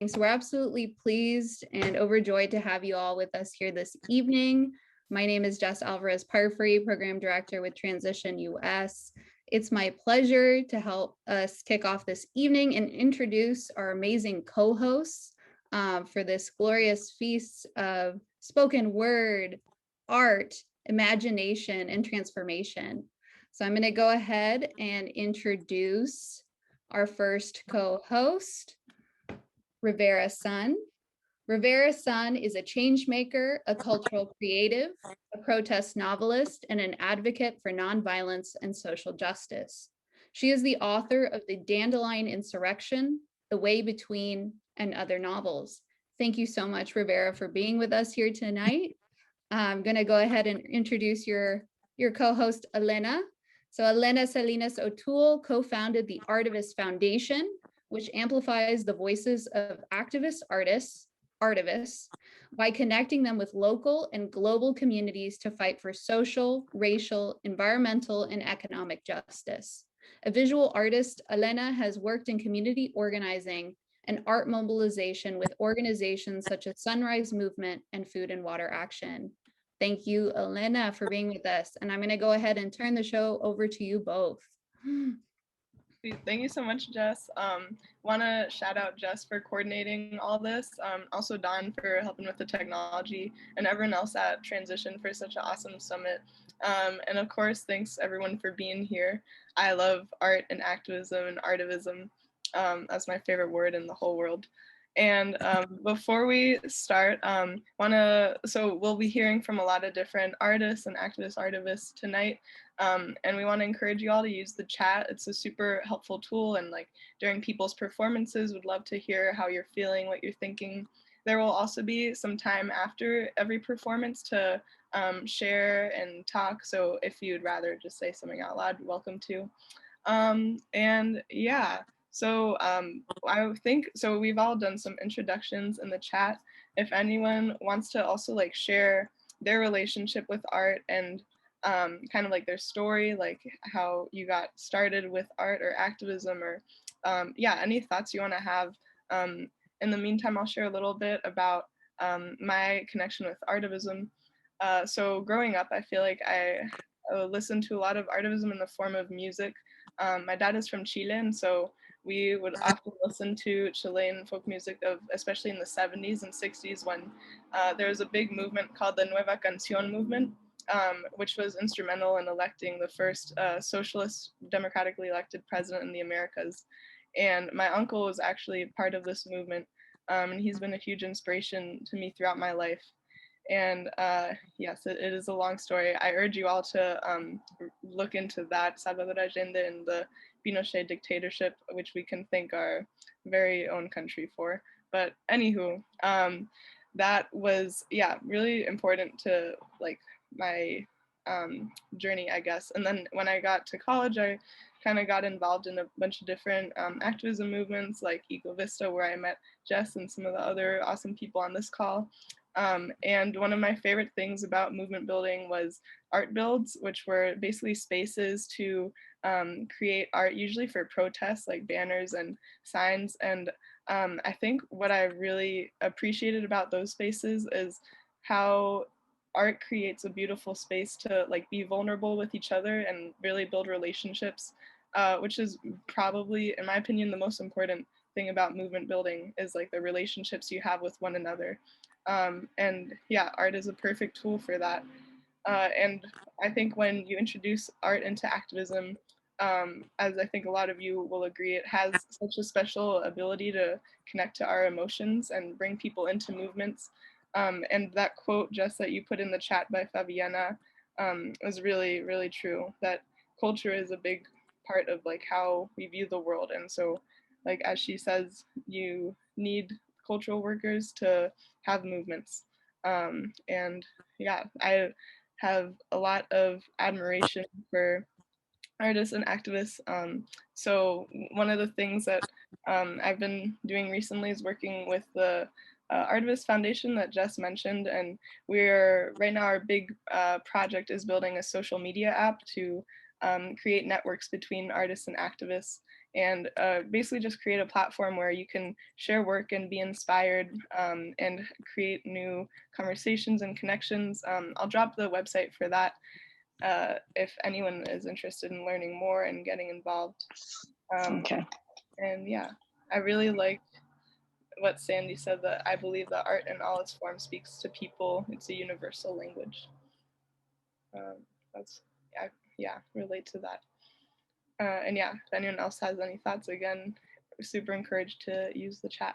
So we're absolutely pleased and overjoyed to have you all with us here this evening. My name is Jess Alvarez Parfrey, Program Director with Transition US. It's my pleasure to help us kick off this evening and introduce our amazing co-hosts for this glorious feast of spoken word, art, imagination, and transformation. So I'm going to go ahead and introduce our first co-host, Rivera Sun. Rivera Sun is a change maker, a cultural creative, a protest novelist, and an advocate for nonviolence and social justice. She is the author of The Dandelion Insurrection, The Way Between, and other novels. Thank you so much, Rivera, for being with us here tonight. I'm going to go ahead and introduce your co-host, Elena. So Elena Salinas O'Toole co-founded the Artivists Foundation, which amplifies the voices of activist artivists, by connecting them with local and global communities to fight for social, racial, environmental, and economic justice. A visual artist, Elena has worked in community organizing and art mobilization with organizations such as Sunrise Movement and Food and Water Action. Thank you, Elena, for being with us. And I'm going to go ahead and turn the show over to you both. Thank you so much, Jess. Want to shout out Jess for coordinating all this. Also Don for helping with the technology, and everyone else at Transition for such an awesome summit. And of course, thanks everyone for being here. I love art and activism and artivism. That's my favorite word in the whole world. And before we start, so we'll be hearing from a lot of different artists and artivists tonight. And we want to encourage you all to use the chat. It's a super helpful tool, and like during people's performances, would love to hear how you're feeling, what you're thinking. There will also be some time after every performance to share and talk. So if you'd rather just say something out loud, welcome to. And yeah, so I think, so we've all done some introductions in the chat. If anyone wants to also like share their relationship with art and kind of like their story, like how you got started with art or activism, or yeah, any thoughts you want to have. In the meantime, I'll share a little bit about my connection with artivism. So growing up, I feel like I listened to a lot of artivism in the form of music. My dad is from Chile, and so we would often listen to Chilean folk music, especially in the 70s and 60s, when there was a big movement called the Nueva Canción movement, which was instrumental in electing the first socialist democratically elected president in the Americas. And my uncle was actually part of this movement, and he's been a huge inspiration to me throughout my life. And yes, it is a long story. I urge you all to look into that, Salvador Allende and the Pinochet dictatorship, which we can thank our very own country for. But anywho, that was, yeah, really important to like my journey, I guess. And then when I got to college, I kind of got involved in a bunch of different activism movements like Eco Vista, where I met Jess and some of the other awesome people on this call. And one of my favorite things about movement building was art builds, which were basically spaces to create art, usually for protests like banners and signs. And I think what I really appreciated about those spaces is how art creates a beautiful space to like be vulnerable with each other and really build relationships, which is probably, in my opinion, the most important thing about movement building is like the relationships you have with one another. And yeah, art is a perfect tool for that. And I think when you introduce art into activism, as I think a lot of you will agree, it has such a special ability to connect to our emotions and bring people into movements. And that quote, Jess, that you put in the chat by Favianna was really, really true, that culture is a big part of like how we view the world. And so, like, as she says, you need cultural workers to have movements. And yeah, I have a lot of admiration for artists and activists. So one of the things that I've been doing recently is working with the Artivists Foundation that Jess mentioned, and we're right now our big project is building a social media app to create networks between artists and activists. and basically just create a platform where you can share work and be inspired, and create new conversations and connections. I'll drop the website for that if anyone is interested in learning more and getting involved. Okay. And yeah, I really liked what Sandy said, that I believe that art in all its forms speaks to people. It's a universal language. That's, yeah, relate to that. And yeah, if anyone else has any thoughts, again, we're super encouraged to use the chat.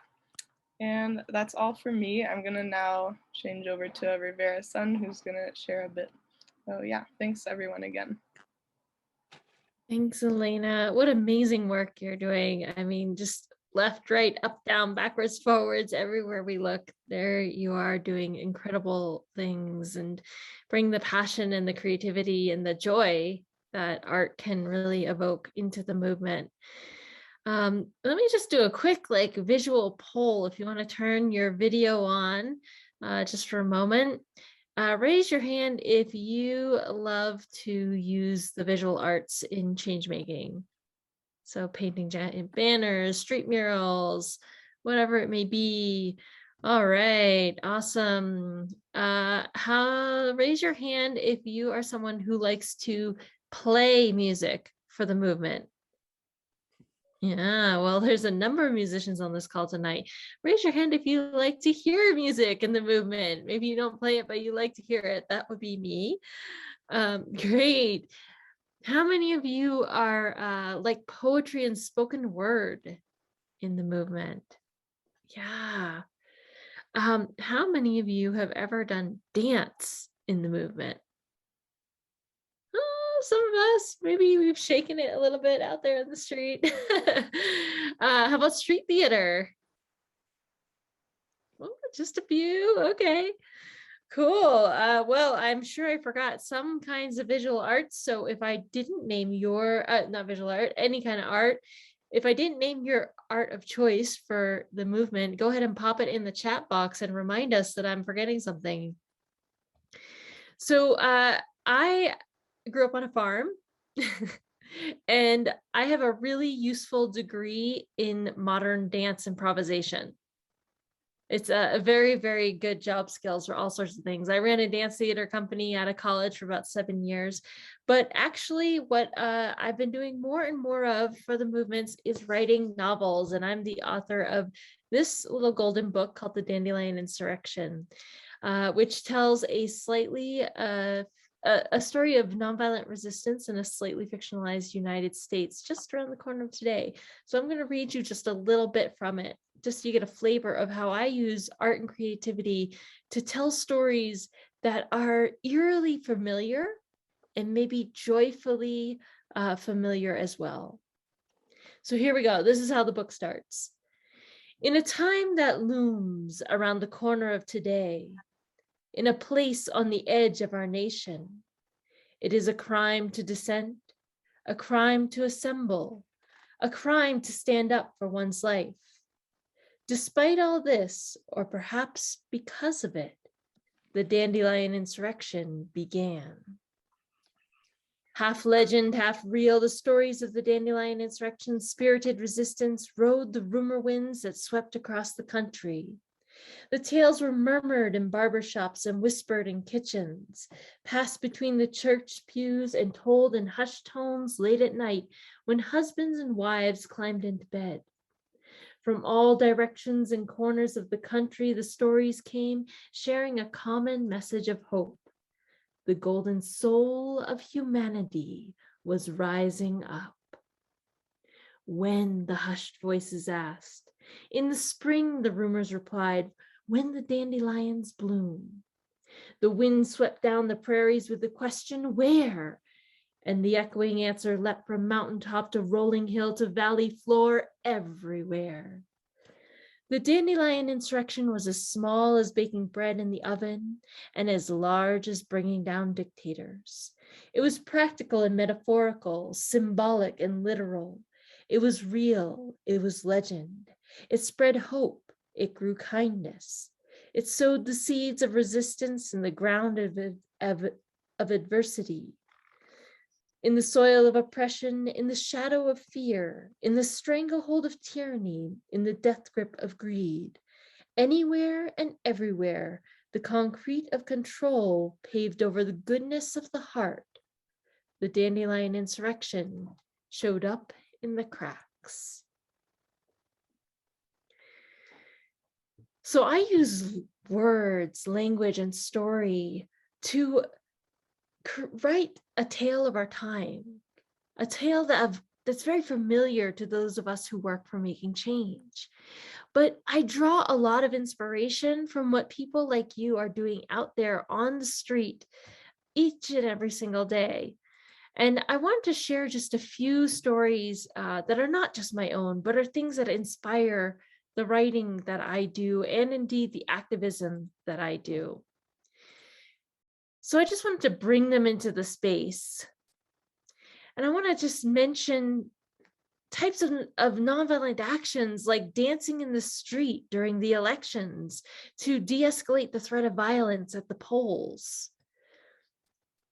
And that's all for me. I'm gonna now change over to Rivera's son, who's gonna share a bit. So yeah, thanks everyone again. Thanks, Elena. What amazing work you're doing. I mean, just left, right, up, down, backwards, forwards, everywhere we look, there you are doing incredible things and bring the passion and the creativity and the joy that art can really evoke into the movement. Let me just do a quick visual poll. If you want to turn your video on just for a moment. Raise your hand if you love to use the visual arts in change making. So painting giant banners, street murals, whatever it may be. All right, awesome. Raise your hand if you are someone who likes to play music for the movement. Yeah, well, there's a number of musicians on this call tonight. Raise your hand if you like to hear music in the movement. Maybe you don't play it, but you like to hear it. That would be me. Great. How many of you are like poetry and spoken word in the movement? Yeah. How many of you have ever done dance in the movement? Some of us, maybe we've shaken it a little bit out there in the street. How about street theater? Well, just a few. Okay, cool. Well, I'm sure I forgot some kinds of visual arts. So if I didn't name your, not visual art, any kind of art, if I didn't name your art of choice for the movement, go ahead and pop it in the chat box and remind us that I'm forgetting something. So I grew up on a farm and I have a really useful degree in modern dance improvisation. It's a very, very good job skills for all sorts of things. I ran a dance theater company out of college for about 7 years, but actually what I've been doing more and more of for the movements is writing novels. And I'm the author of this little golden book called The Dandelion Insurrection, which tells a slightly a story of nonviolent resistance in a slightly fictionalized United States just around the corner of today. So I'm going to read you just a little bit from it, just so you get a flavor of how I use art and creativity to tell stories that are eerily familiar and maybe joyfully familiar as well. So here we go. This is how the book starts. In a time that looms around the corner of today, in a place on the edge of our nation, it is a crime to dissent, a crime to assemble, a crime to stand up for one's life. Despite all this, or perhaps because of it, the Dandelion Insurrection began. Half legend, half real, the stories of the Dandelion Insurrection's spirited resistance rode the rumor winds that swept across the country. The tales were murmured in barbershops and whispered in kitchens, passed between the church pews and told in hushed tones late at night when husbands and wives climbed into bed. From all directions and corners of the country, the stories came, sharing a common message of hope. The golden soul of humanity was rising up. When, the hushed voices asked. In the spring, the rumors replied, when the dandelions bloom. The wind swept down the prairies with the question, where? And the echoing answer leapt from mountaintop to rolling hill to valley floor, everywhere. The Dandelion Insurrection was as small as baking bread in the oven and as large as bringing down dictators. It was practical and metaphorical, symbolic and literal. It was real. It was legend. It spread hope. It grew kindness. It sowed the seeds of resistance in the ground of adversity. In the soil of oppression, in the shadow of fear, in the stranglehold of tyranny, in the death grip of greed, anywhere and everywhere, the concrete of control paved over the goodness of the heart, the dandelion insurrection showed up in the cracks. So I use words, language, and story to write a tale of our time, a tale that's very familiar to those of us who work for making change. But I draw a lot of inspiration from what people like you are doing out there on the street each and every single day. And I want to share just a few stories that are not just my own, but are things that inspire the writing that I do, and indeed the activism that I do. So I just wanted to bring them into the space. And I want to just mention types of nonviolent actions like dancing in the street during the elections to de-escalate the threat of violence at the polls.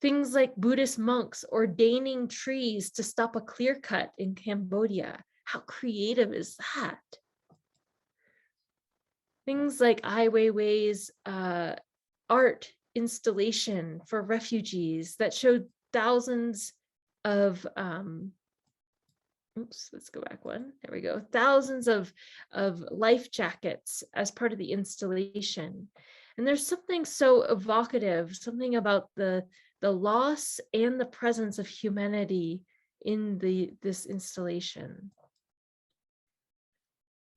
Things like Buddhist monks ordaining trees to stop a clear cut in Cambodia. How creative is that? Things like Ai Weiwei's art installation for refugees that showed thousands of let's go back one. There we go. Thousands of life jackets as part of the installation. And there's something so evocative, something about the loss and the presence of humanity in this installation.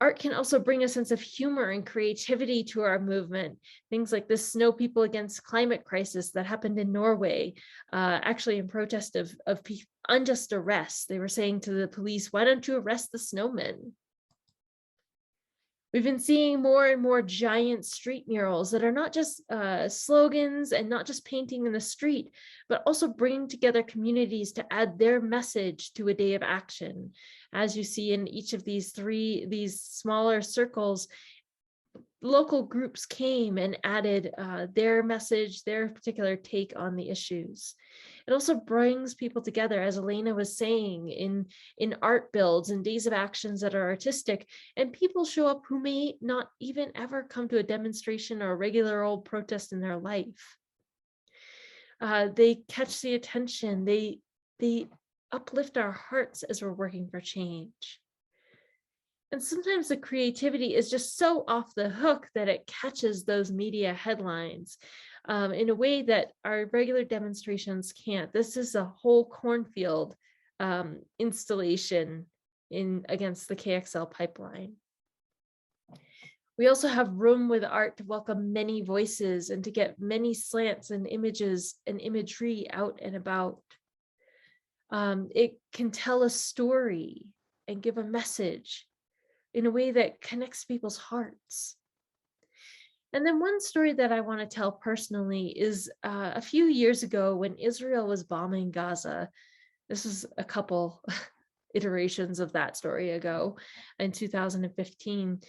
Art can also bring a sense of humor and creativity to our movement. Things like the Snow People Against Climate Crisis that happened in Norway, actually in protest of unjust arrests. They were saying to the police, why don't you arrest the snowmen? We've been seeing more and more giant street murals that are not just slogans and not just painting in the street, but also bringing together communities to add their message to a day of action. As you see in each of these smaller circles, local groups came and added their message, their particular take on the issues. It also brings people together, as Elena was saying, in art builds and days of actions that are artistic, and people show up who may not even ever come to a demonstration or a regular old protest in their life. They catch the attention, they uplift our hearts as we're working for change. And sometimes the creativity is just so off the hook that it catches those media headlines in a way that our regular demonstrations can't. This is a whole cornfield installation against the KXL pipeline. We also have room with art to welcome many voices and to get many slants and images and imagery out and about. It can tell a story and give a message in a way that connects people's hearts. And then one story that I want to tell personally is a few years ago when Israel was bombing Gaza. This was a couple iterations of that story ago in 2015.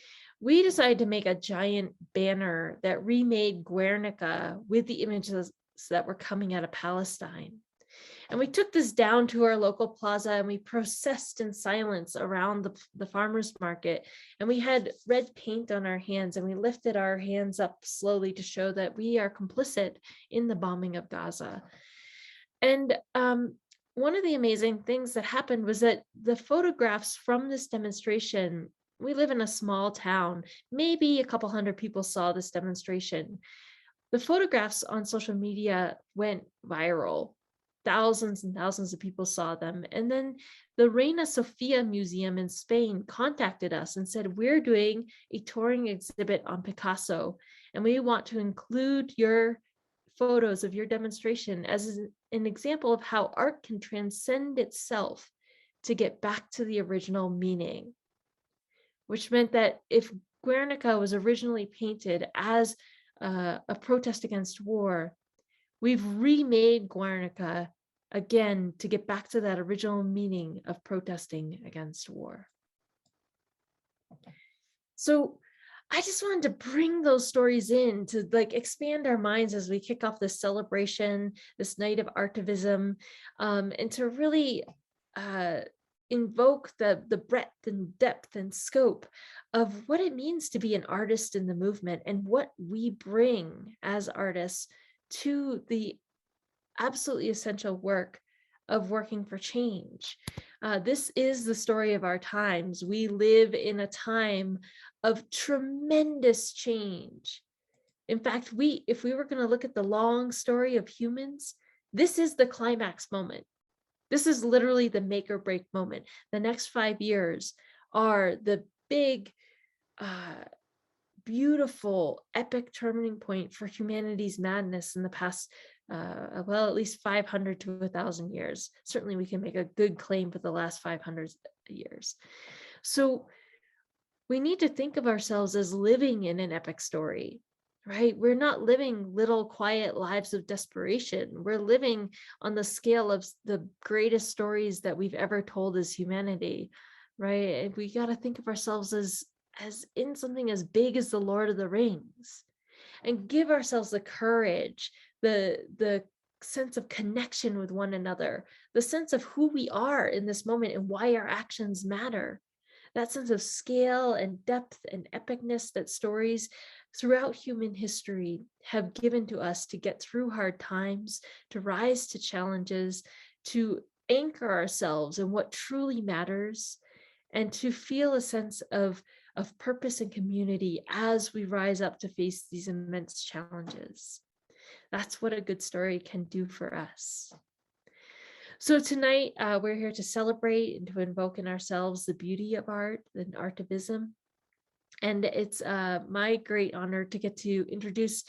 We decided to make a giant banner that remade Guernica with the images that were coming out of Palestine. And we took this down to our local plaza and we processed in silence around the farmer's market. And we had red paint on our hands and we lifted our hands up slowly to show that we are complicit in the bombing of Gaza. And one of the amazing things that happened was that the photographs from this demonstration, we live in a small town, maybe a couple hundred people saw this demonstration. The photographs on social media went viral. Thousands and thousands of people saw them. And then the Reina Sofia Museum in Spain contacted us and said, we're doing a touring exhibit on Picasso, and we want to include your photos of your demonstration as an example of how art can transcend itself to get back to the original meaning. Which meant that if Guernica was originally painted as a protest against war, we've remade Guernica again to get back to that original meaning of protesting against war. So I just wanted to bring those stories in to like expand our minds as we kick off this celebration, this night of artivism, and to really invoke the breadth and depth and scope of what it means to be an artist in the movement and what we bring as artists to the absolutely essential work of working for change. This is the story of our times. We live in a time of tremendous change. In fact, if we were going to look at the long story of humans, this is the climax moment. This is literally the make or break moment. The next 5 years are the big, beautiful, epic turning point for humanity's madness in the past, well, at least 500 to 1,000 years. Certainly, we can make a good claim for the last 500 years. So we need to think of ourselves as living in an epic story, right? We're not living little quiet lives of desperation. We're living on the scale of the greatest stories that we've ever told as humanity, right? And we got to think of ourselves as in something as big as the Lord of the Rings, and give ourselves the courage, the sense of connection with one another, the sense of who we are in this moment and why our actions matter. That sense of scale and depth and epicness that stories throughout human history have given to us to get through hard times, to rise to challenges, to anchor ourselves in what truly matters, and to feel a sense of purpose and community as we rise up to face these immense challenges. That's what a good story can do for us. So tonight, we're here to celebrate and to invoke in ourselves the beauty of art and artivism. And it's my great honor to get to introduce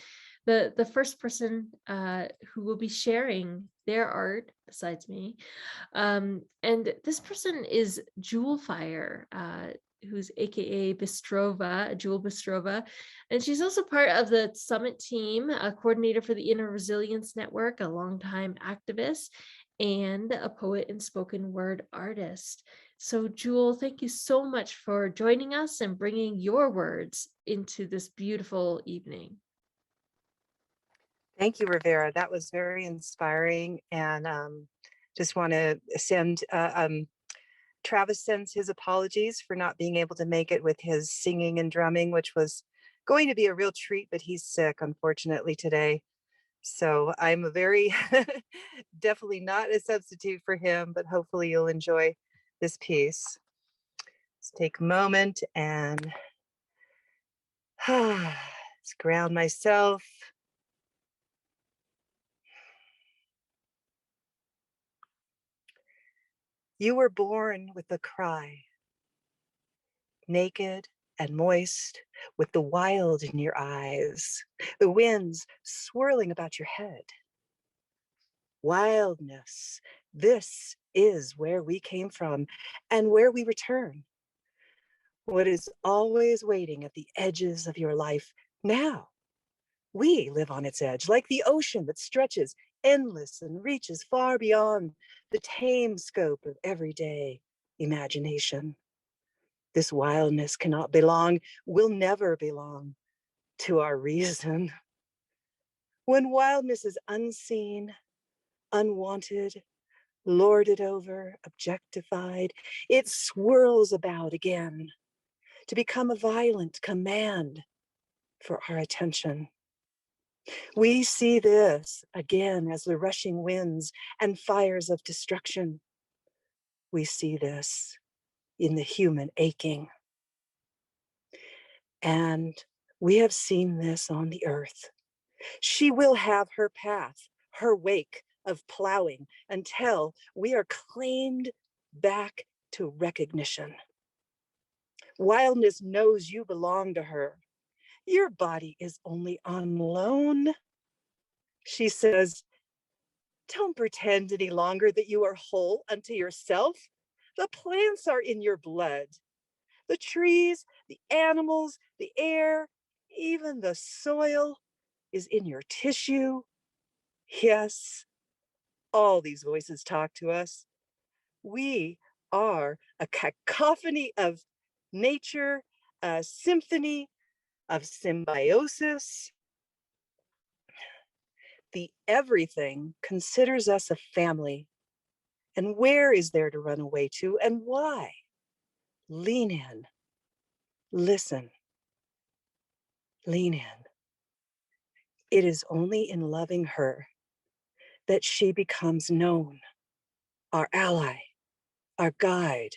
the first person who will be sharing their art besides me. And this person is Jewel Fire, who's AKA Bistrova, Jewel Bistrova. And she's also part of the Summit team, a coordinator for the Inner Resilience Network, a longtime activist, and a poet and spoken word artist. So Jewel, thank you so much for joining us and bringing your words into this beautiful evening. Thank you, Rivera. That was very inspiring. And just want to send, Travis sends his apologies for not being able to make it with his singing and drumming, which was going to be a real treat, but he's sick, unfortunately, today. So I'm a very, definitely not a substitute for him, but hopefully you'll enjoy this piece. Let's take a moment and let's ground myself. You were born with a cry, naked and moist, with the wild in your eyes, the winds swirling about your head. Wildness, this is where we came from and where we return. What is always waiting at the edges of your life now? We live on its edge, like the ocean that stretches endless and reaches far beyond the tame scope of everyday imagination. This wildness cannot belong, will never belong to our reason. When wildness is unseen, unwanted, lorded over, objectified, it swirls about again to become a violent command for our attention. We see this again as the rushing winds and fires of destruction. We see this in the human aching. And we have seen this on the earth. She will have her path, her wake of plowing until we are claimed back to recognition. Wildness knows you belong to her. Your body is only on loan. She says, don't pretend any longer that you are whole unto yourself. The plants are in your blood. The trees, the animals, the air, even the soil is in your tissue. Yes, all these voices talk to us. We are a cacophony of nature, a symphony of symbiosis. The everything considers us a family. And where is there to run away to and why? Lean in, listen, lean in. It is only in loving her that she becomes known, our ally, our guide.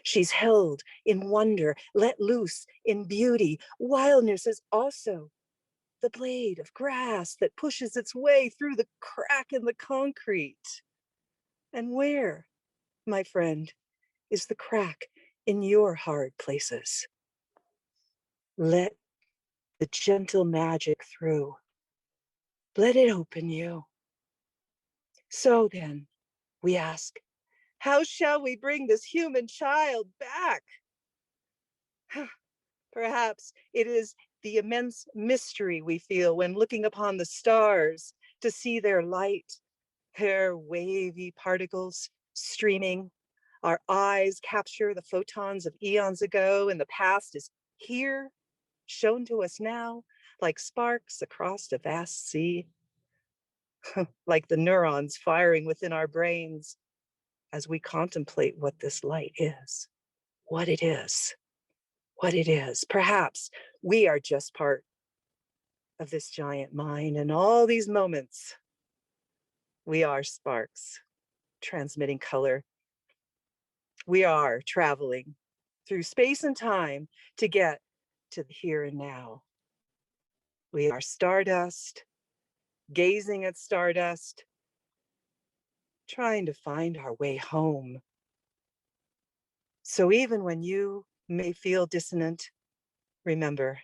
She's held in wonder, let loose in beauty. Wildness is also the blade of grass that pushes its way through the crack in the concrete. And where, my friend, is the crack in your hard places? Let the gentle magic through. Let it open you. So then, we ask, how shall we bring this human child back? Perhaps it is the immense mystery we feel when looking upon the stars to see their light, their wavy particles streaming. Our eyes capture the photons of eons ago, and the past is here, shown to us now, like sparks across a vast sea, like the neurons firing within our brains as we contemplate what this light is, what it is, what it is. Perhaps we are just part of this giant mind, and all these moments, we are sparks transmitting color. We are traveling through space and time to get to the here and now. We are stardust, gazing at stardust, trying to find our way home. So even when you may feel dissonant, remember,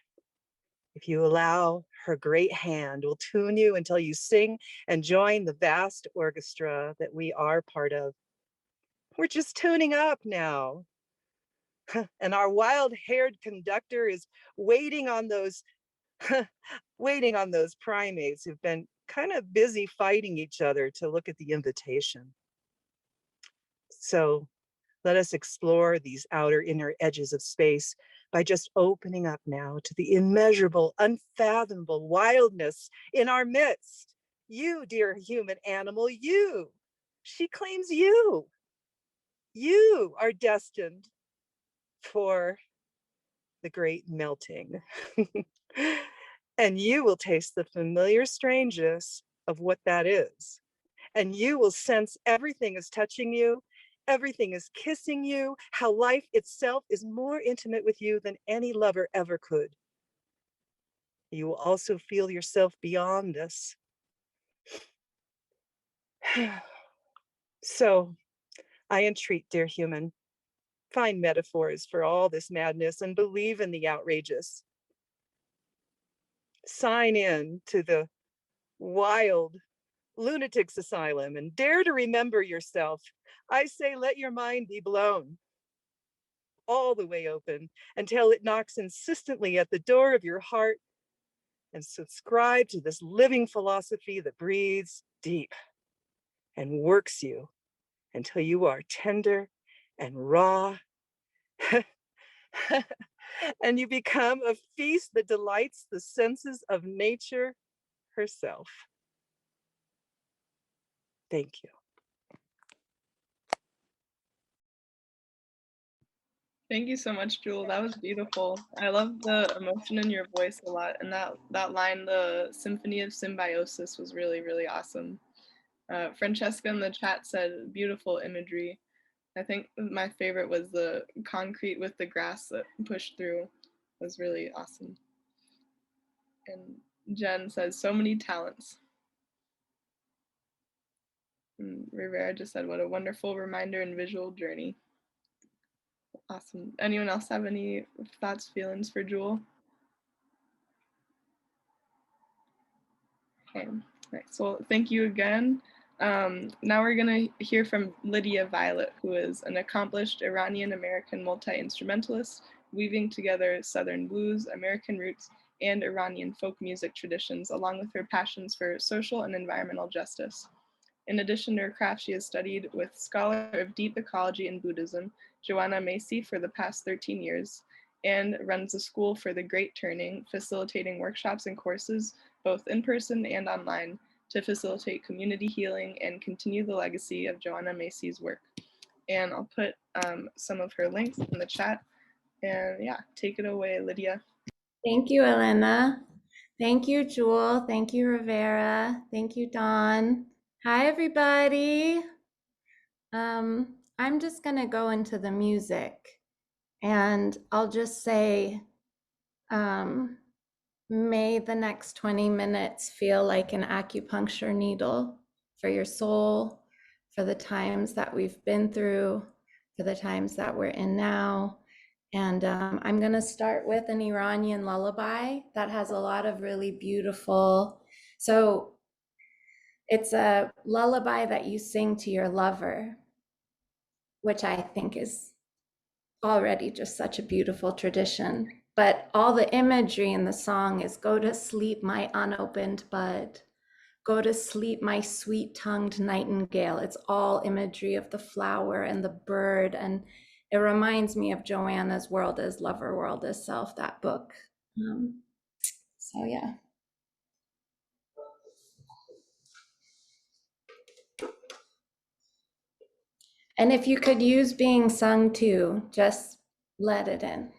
if you allow, her great hand will tune you until you sing and join the vast orchestra that we are part of. We're just tuning up now. And our wild-haired conductor is waiting on those primates who've been kind of busy fighting each other to look at the invitation. So let us explore these outer inner edges of space by just opening up now to the immeasurable, unfathomable wildness in our midst. You, dear human animal, you. She claims you. You are destined for the great melting. And you will taste the familiar strangeness of what that is. And you will sense everything is touching you, everything is kissing you, how life itself is more intimate with you than any lover ever could. You will also feel yourself beyond this. So I entreat, dear human, find metaphors for all this madness and believe in the outrageous. Sign in to the wild lunatics asylum and dare to remember yourself. I say, let your mind be blown all the way open until it knocks insistently at the door of your heart, and subscribe to this living philosophy that breathes deep and works you until you are tender and raw and you become a feast that delights the senses of nature herself. Thank you. Thank you so much, Jewel. That was beautiful. I love the emotion in your voice a lot. And that line, the symphony of symbiosis, was really, really awesome. Francesca in the chat said, beautiful imagery. I think my favorite was the concrete with the grass that pushed through. It was really awesome. And Jen says, so many talents. And Rivera just said, what a wonderful reminder and visual journey. Awesome. Anyone else have any thoughts, feelings for Jewel? Okay, nice. Well, thank you again. Now we're going to hear from Lydia Violet, who is an accomplished Iranian-American multi-instrumentalist, weaving together Southern blues, American roots, and Iranian folk music traditions, along with her passions for social and environmental justice. In addition to her craft, she has studied with scholar of deep ecology and Buddhism, Joanna Macy, for the past 13 years, and runs the School for the Great Turning, facilitating workshops and courses both in person and online to facilitate community healing and continue the legacy of Joanna Macy's work. And I'll put some of her links in the chat. And yeah, take it away, Lydia. Thank you, Elena. Thank you, Jewel. Thank you, Rivera. Thank you, Dawn. Hi, everybody. I'm just going to go into the music, and I'll just say, may the next 20 minutes feel like an acupuncture needle for your soul, for the times that we've been through, for the times that we're in now. And I'm going to start with an Iranian lullaby that has a lot of really beautiful, so it's a lullaby that you sing to your lover, which I think is already just such a beautiful tradition. But all the imagery in the song is go to sleep, my unopened bud. Go to sleep, my sweet-tongued nightingale. It's all imagery of the flower and the bird. And it reminds me of Joanna's World as Lover, World as Self, that book. So yeah. And if you could use being sung to, just let it in.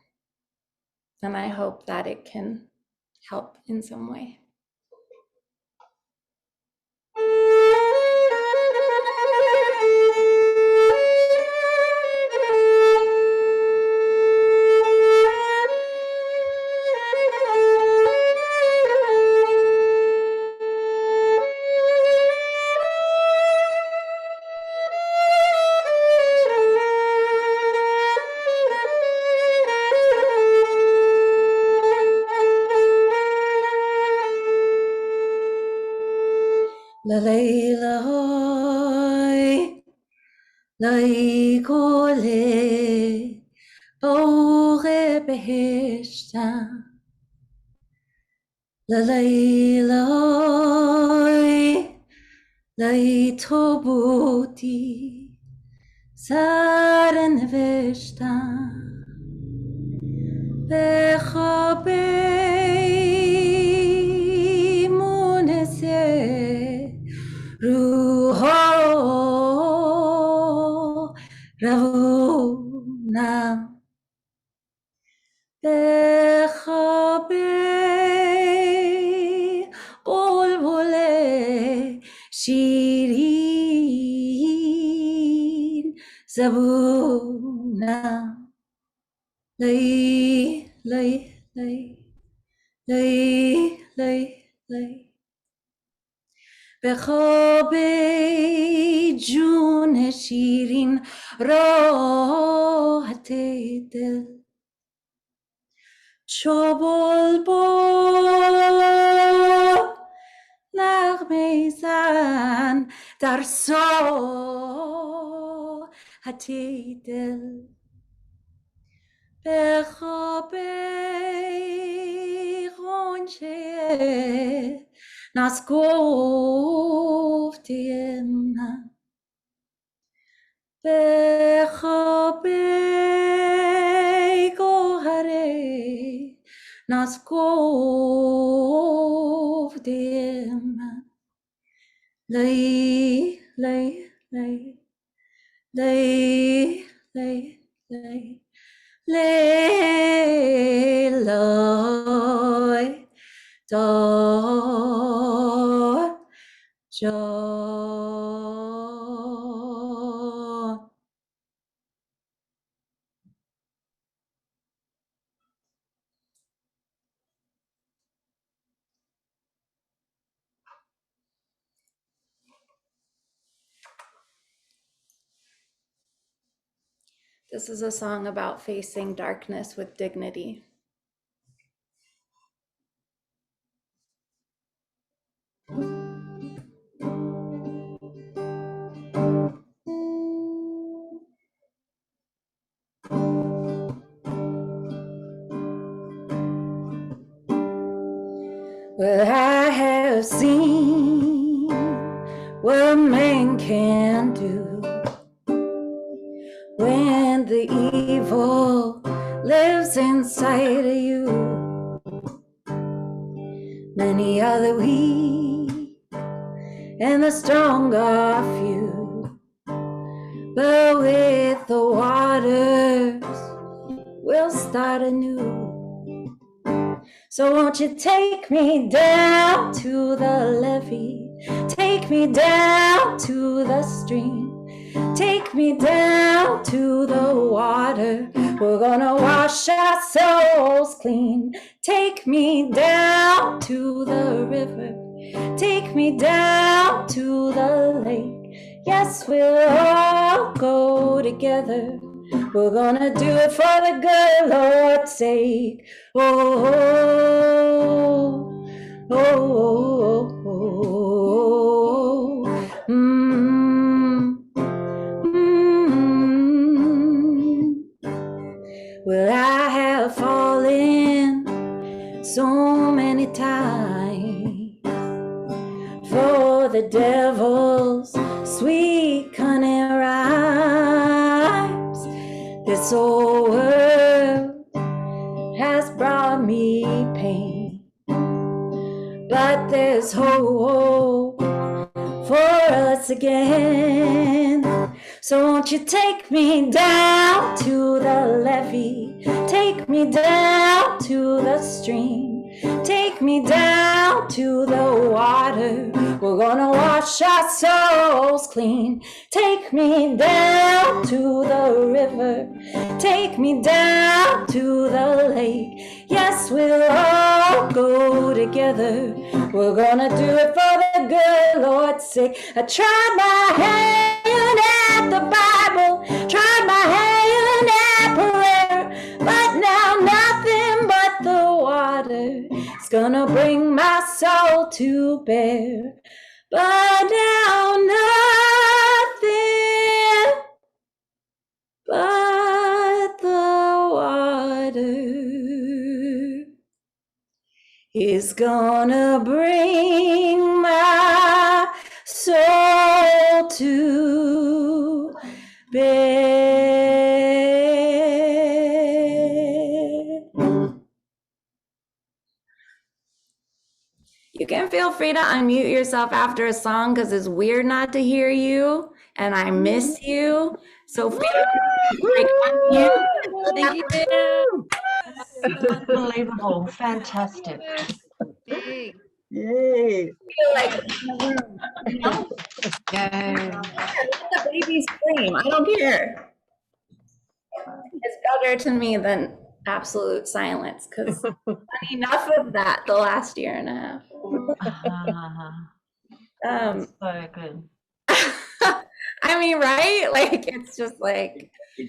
And I hope that it can help in some way. La la hoy, la kole, bore beheshta. La hoy, la tobuti, saren veshta. Bechabe munese. Ruho Ravuna Bechabe Bulbule Shirin Zabuna Lay به خواب جون شیرین راحت دل چو بلبل نغمه زن در ساحت دل به خواب غنچه ناز گفته من به خواب گوهره ناز گفته من لی لیلای دار جان. This is a song about facing darkness with dignity. Well, I have seen what man can do when the evil lives inside of you. Many are the weak and the strong are few, but with the waters we'll start anew. So won't you take me down to the levee, take me down to the stream, take me down to the water. We're gonna wash our souls clean. Take me down to the river, take me down to the lake. Yes, we'll all go together. We're gonna do it for the good Lord's sake. Oh, oh, oh, oh, oh, oh. Well, I have fallen so many times for the devil's sweet cunning rhymes. This old world has brought me pain, but there's hope for us again. So won't you take me down to the levee, take me down to the stream, take me down to the water. We're gonna wash our souls clean. Take me down to the river, take me down to the lake. Yes, we'll all go together. We're gonna do it for the good Lord's sake. I tried my hand at the Bible, tried my hand at prayer, but now nothing but the water is gonna bring my soul to bear. But now nothing but the water is gonna bring my soul to bear. You can feel free to unmute yourself after a song because it's weird not to hear you, and I miss you. So feel free to unmute. Thank you. Unbelievable. Fantastic. Big. Yay. Feel like Yay. the baby scream. I don't care. It's better to me than absolute silence because enough of that the last year and a half. So good. I mean, right? Like it's just like I'm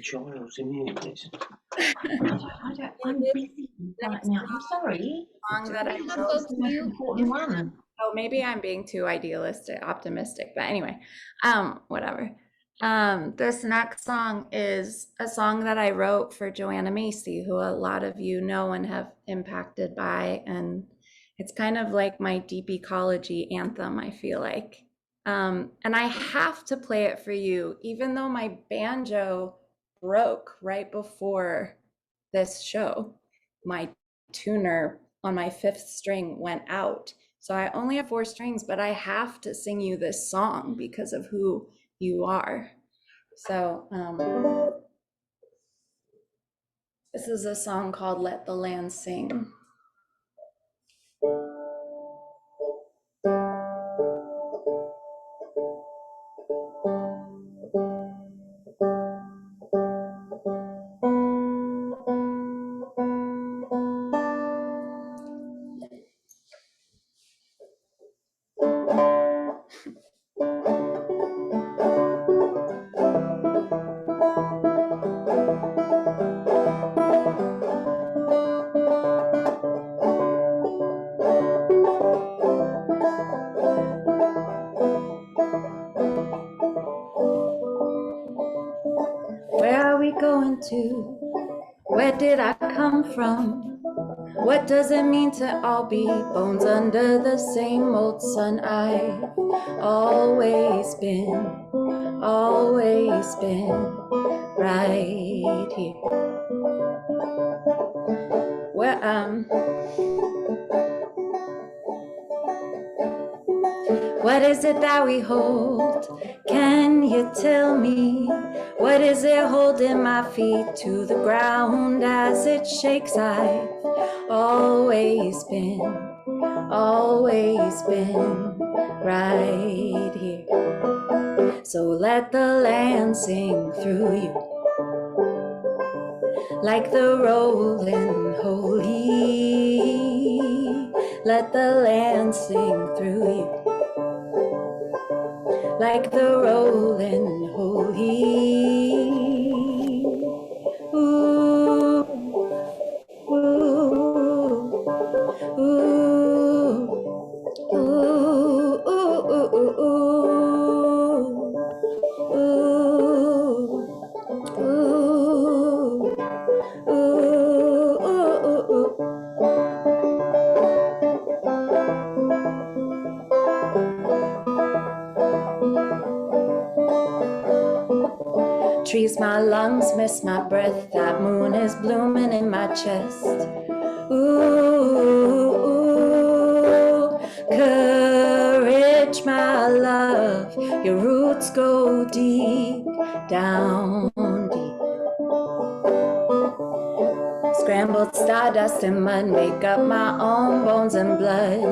busy right now. I'm sorry. song that I Have wrote. folks mute. Important one. Oh, maybe I'm being too idealistic, optimistic, but anyway, whatever. This next song is a song that I wrote for Joanna Macy, who a lot of you know and have impacted by, and it's kind of like my deep ecology anthem, I feel like. And I have to play it for you, even though my banjo broke right before this show. My tuner on my 5th string went out. So I only have 4 strings, but I have to sing you this song because of who you are. So this is a song called Let the Land Sing. Where are we going to? Where did I come from? What does it mean to all be bones under the same old sun? I've always been right here. Well, what is it that we hold? Can you tell me? What is it holding my feet to the ground as it shakes? I've always been right here. So let the land sing through you, like the rolling holy. Let the land sing through you, like the rolling holy. Ooh, ooh, ooh, ooh, ooh, ooh, ooh, ooh, ooh, ooh, ooh. Trees, my lungs, miss my breath. That moon is blooming in my chest. Ooh, ooh, courage, my love. Your roots go deep, down deep. Scrambled stardust and mud make up my own bones and blood.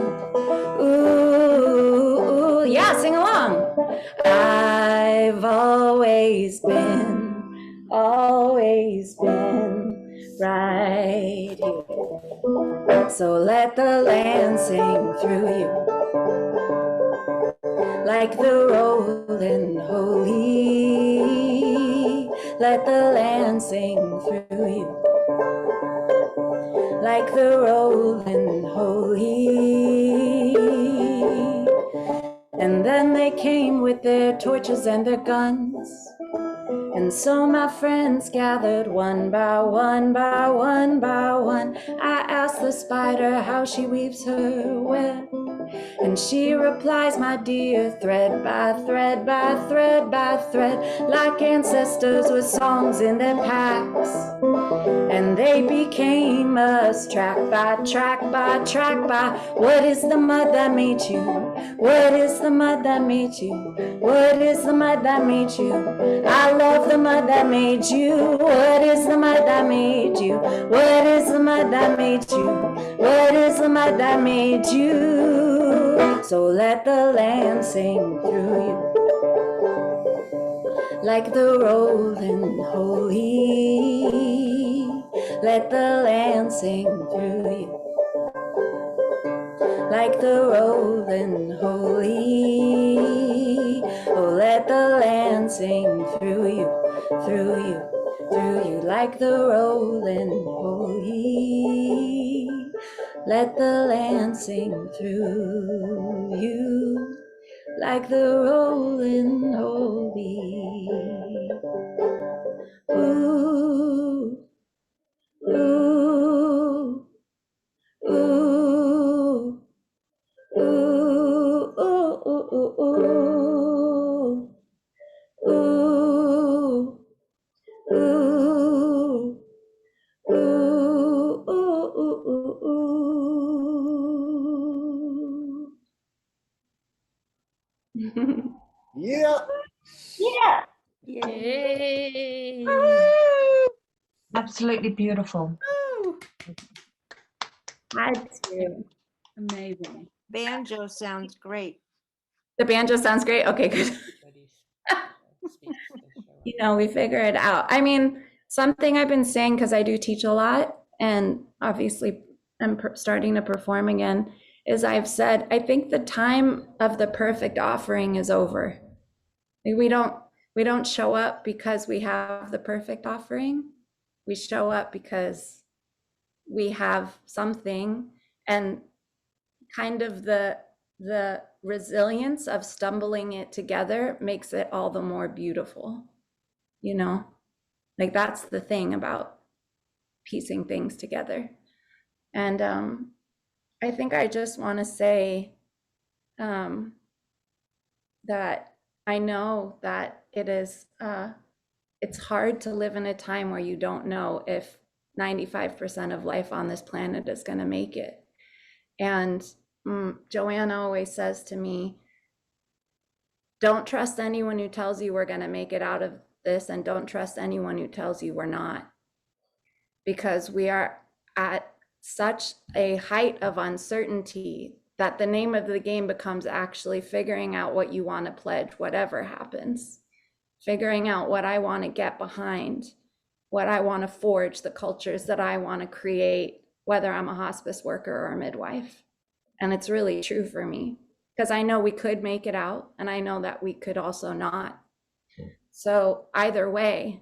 Ooh, ooh, yeah, sing along. I've always been right here. So let the land sing through you, like the rolling holy. Let the land sing through you, like the rolling holy. And then they came with their torches and their guns. And so my friends gathered one by one by one by one. I asked the spider how she weaves her web, and she replies, my dear, thread by thread by thread by thread, like ancestors with songs in their packs. And they became us, track by track by track by. What is the mud that made you? What is the mud that made you? What is the mud that made you? I love the mud that made you. What is the mud that made you? What is the mud that made you? What is the mud that made you? So let the land sing through you, like the rolling holy. Let the land sing through you, like the rolling holy. Oh, let the land sing through you, through you, through you, like the rolling holy. Let the land sing through you, like the rolling holy. Ooh, ooh, ooh, ooh, ooh, ooh, ooh, ooh, ooh, Yeah. Yeah. Yay. Absolutely beautiful. Had to. Amazing. Banjo sounds great. The banjo sounds great. Okay, good. You know, we figure it out. I mean, something I've been saying, because I do teach a lot, and obviously I'm starting to perform again, is I've said, I think the time of the perfect offering is over. Like, we don't show up because we have the perfect offering. We show up because we have something, and kind of the resilience of stumbling it together makes it all the more beautiful, you know? Like, that's the thing about piecing things together. And I think I just want to say that I know that it is it's hard to live in a time where you don't know if 95% of life on this planet is going to make it. And Joanna always says to me, don't trust anyone who tells you we're going to make it out of this, and don't trust anyone who tells you we're not. Because we are at such a height of uncertainty that the name of the game becomes actually figuring out what you want to pledge, whatever happens. Figuring out what I want to get behind, what I want to forge, the cultures that I want to create, whether I'm a hospice worker or a midwife. And it's really true for me, because I know we could make it out, and I know that we could also not. So either way,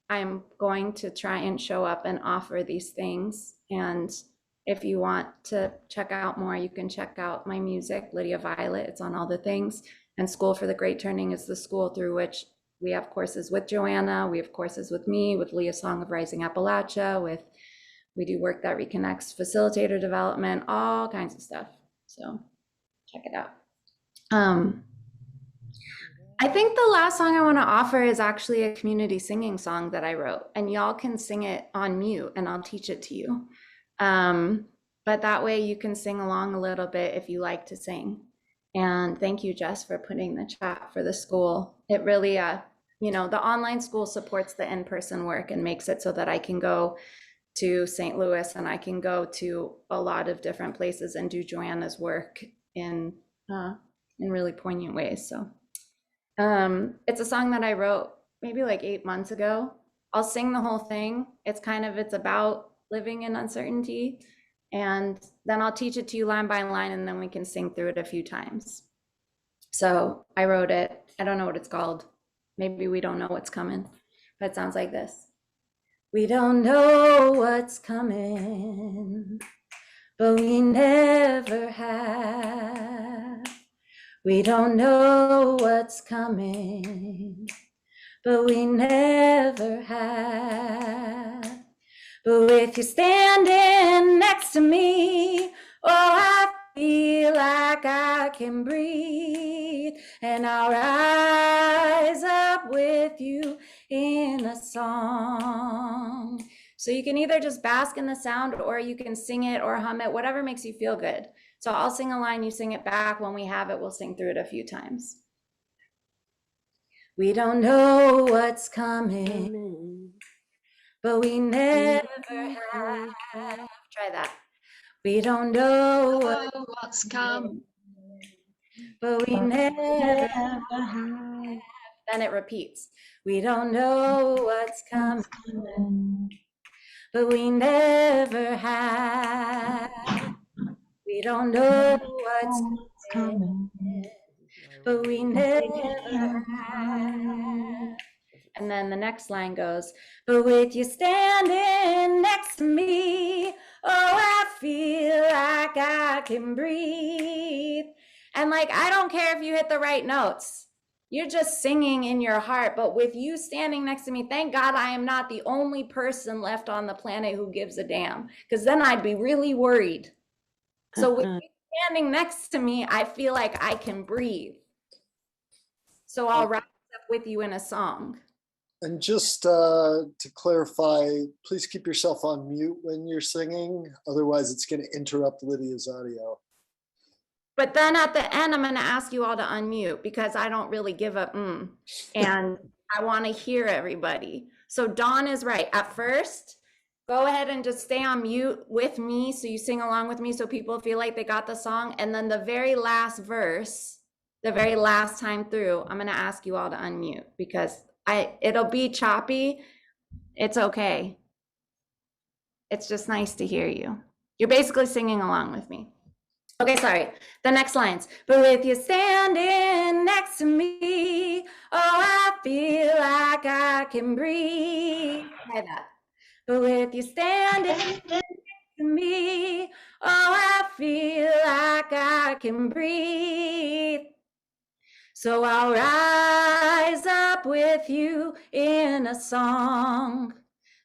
I'm going to try and show up and offer these things. And if you want to check out more, you can check out my music, Lydia Violet. It's on all the things. And School for the Great Turning is the school through which we have courses with Joanna. We have courses with me, with Leah Song of Rising Appalachia, we do work that reconnects facilitator development, all kinds of stuff. So check it out. I think the last song I want to offer is actually a community singing song that I wrote, and y'all can sing it on mute and I'll teach it to you. But that way you can sing along a little bit if you like to sing. And thank you, Jess, for putting the chat for the school. It really, the online school supports the in-person work and makes it so that I can go to St. Louis and I can go to a lot of different places and do Joanna's work in really poignant ways. So it's a song that I wrote maybe like 8 months ago. I'll sing the whole thing. It's about living in uncertainty. And then I'll teach it to you line by line, and then we can sing through it a few times. So I wrote it. I don't know what it's called. Maybe we don't know what's coming, but it sounds like this. We don't know what's coming, but we never have. We don't know what's coming, but we never have. But with you standing next to me, oh, I feel like I can breathe, and I'll rise up with you in a song. So you can either just bask in the sound, or you can sing it or hum it, whatever makes you feel good. So I'll sing a line, you sing it back. When we have it, we'll sing through it a few times. We don't know what's coming, but we never have. Try that. We don't know what's coming, but we never have. Then it repeats. We don't know what's coming, but we never have. We don't know what's coming, but we never have. And then the next line goes, but with you standing next to me, oh, I feel like I can breathe. And like, I don't care if you hit the right notes. You're just singing in your heart. But with you standing next to me, thank God I am not the only person left on the planet who gives a damn, because then I'd be really worried. So with you standing next to me, I feel like I can breathe. So I'll rise up with you in a song. And just to clarify, please keep yourself on mute when you're singing. Otherwise, it's going to interrupt Lydia's audio. But then at the end, I'm going to ask you all to unmute, because I don't really give a and I want to hear everybody. So Dawn is right. At first, go ahead and just stay on mute with me, so you sing along with me, so people feel like they got the song. And then the very last verse, the very last time through, I'm going to ask you all to unmute, because it'll be choppy. It's okay. It's just nice to hear you. You're basically singing along with me. Okay, sorry. The next lines. But with you standing next to me, oh, I feel like I can breathe. Try that. But with you standing next to me, oh, I feel like I can breathe. So I'll rise up with you in a song.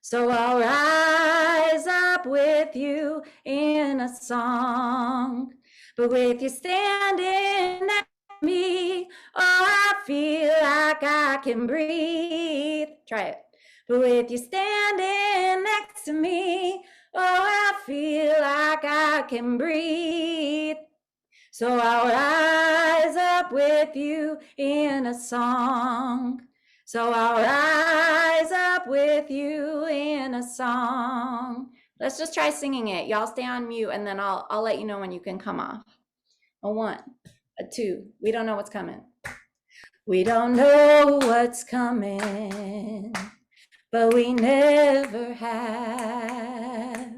So I'll rise up with you in a song. But with you standing next to me, oh, I feel like I can breathe. Try it. But with you standing next to me, oh, I feel like I can breathe. So I'll rise up with you in a song. So I'll rise up with you in a song. Let's just try singing it. Y'all stay on mute and then I'll let you know when you can come off. A 1, a 2. We don't know what's coming. We don't know what's coming, but we never have.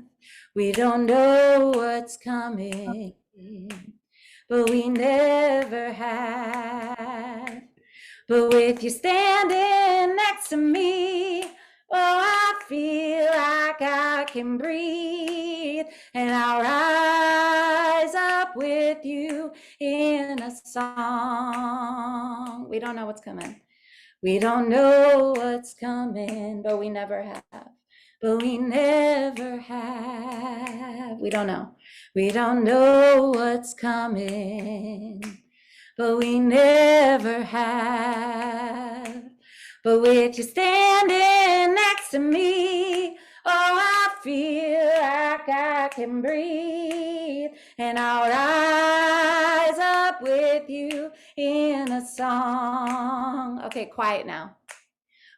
We don't know what's coming, but we never have. But with you standing next to me, oh, I feel like I can breathe, and I'll rise up with you in a song. We don't know what's coming. We don't know what's coming, but we never have. But we never have. We don't know. We don't know what's coming, but we never have. But with you standing next to me, oh, I feel like I can breathe, and I'll rise up with you in a song. Okay, quiet now.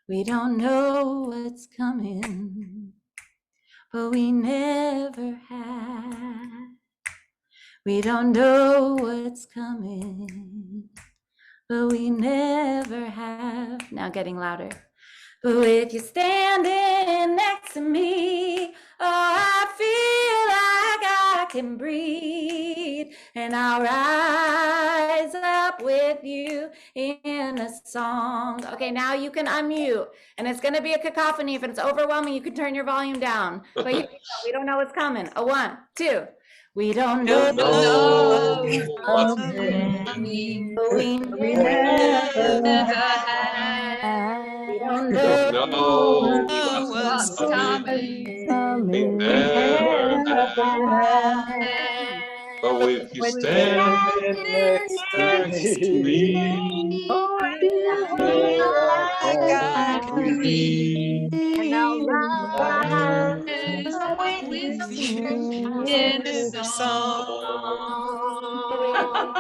We don't know what's coming, but we never have. We don't know what's coming, but we never have. Now getting louder. But with you standing next to me, oh, I feel like I can breathe, and I'll rise up with you in a song. Okay, now you can unmute, and it's gonna be a cacophony. If it's overwhelming, you can turn your volume down. But we don't know what's coming. A 1, 2. We don't know what's coming, but we never have. We don't know what's coming, We never have. But with you standing Next to next to me, me, Oh, I I feel feel like like I I can I can can breathe. breathe, breathe. and I'll Rise rise up up with with you you in in a a Oh, song.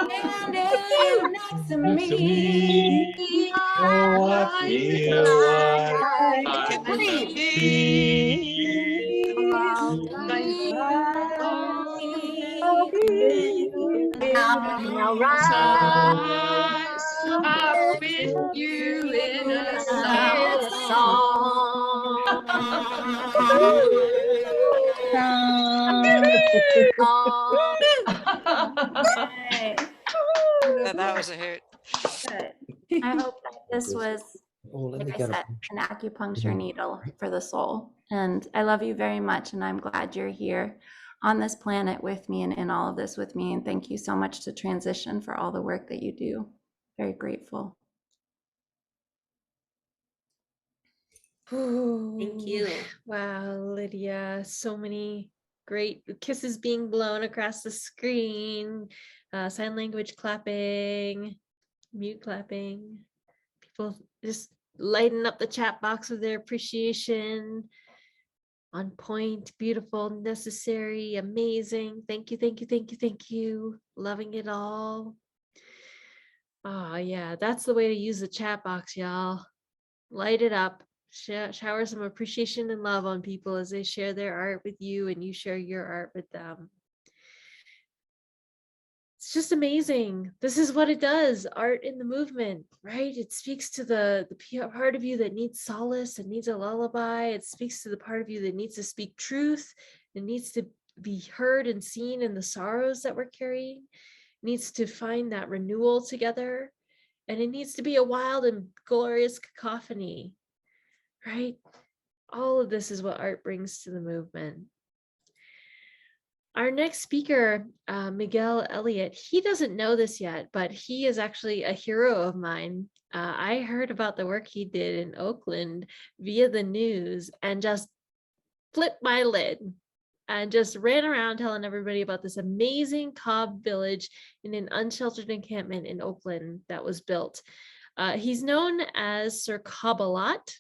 standing next to next to me. me, oh, I I feel feel like like I I can can Breathe. breathe, breathe. I'll I'll with be you, and I'll in rise up with you in a song. That was a hoot. Good. I hope that this was, like I said, an acupuncture needle for the soul. And I love you very much. And I'm glad you're here on this planet with me and in all of this with me. And thank you so much to Transition for all the work that you do. Very grateful. Thank you. Wow, Lydia, so many great kisses being blown across the screen, sign language clapping, mute clapping, people just lighting up the chat box with their appreciation. On point, beautiful, necessary, amazing. Thank you, thank you, thank you, thank you. Loving it all. Oh, yeah, that's the way to use the chat box, y'all. Light it up. Shower some appreciation and love on people as they share their art with you and you share your art with them. It's just amazing. This is what it does. Art in the movement, right? It speaks to the part of you that needs solace and needs a lullaby. It speaks to the part of you that needs to speak truth. It needs to be heard and seen in the sorrows that we're carrying. It needs to find that renewal together. And it needs to be a wild and glorious cacophony, right? All of this is what art brings to the movement. Our next speaker, Miguel Elliott, he doesn't know this yet, but he is actually a hero of mine. I heard about the work he did in Oakland via the news and just flipped my lid and just ran around telling everybody about this amazing cob village in an unsheltered encampment in Oakland that was built. He's known as Sir Cob-a-Lot,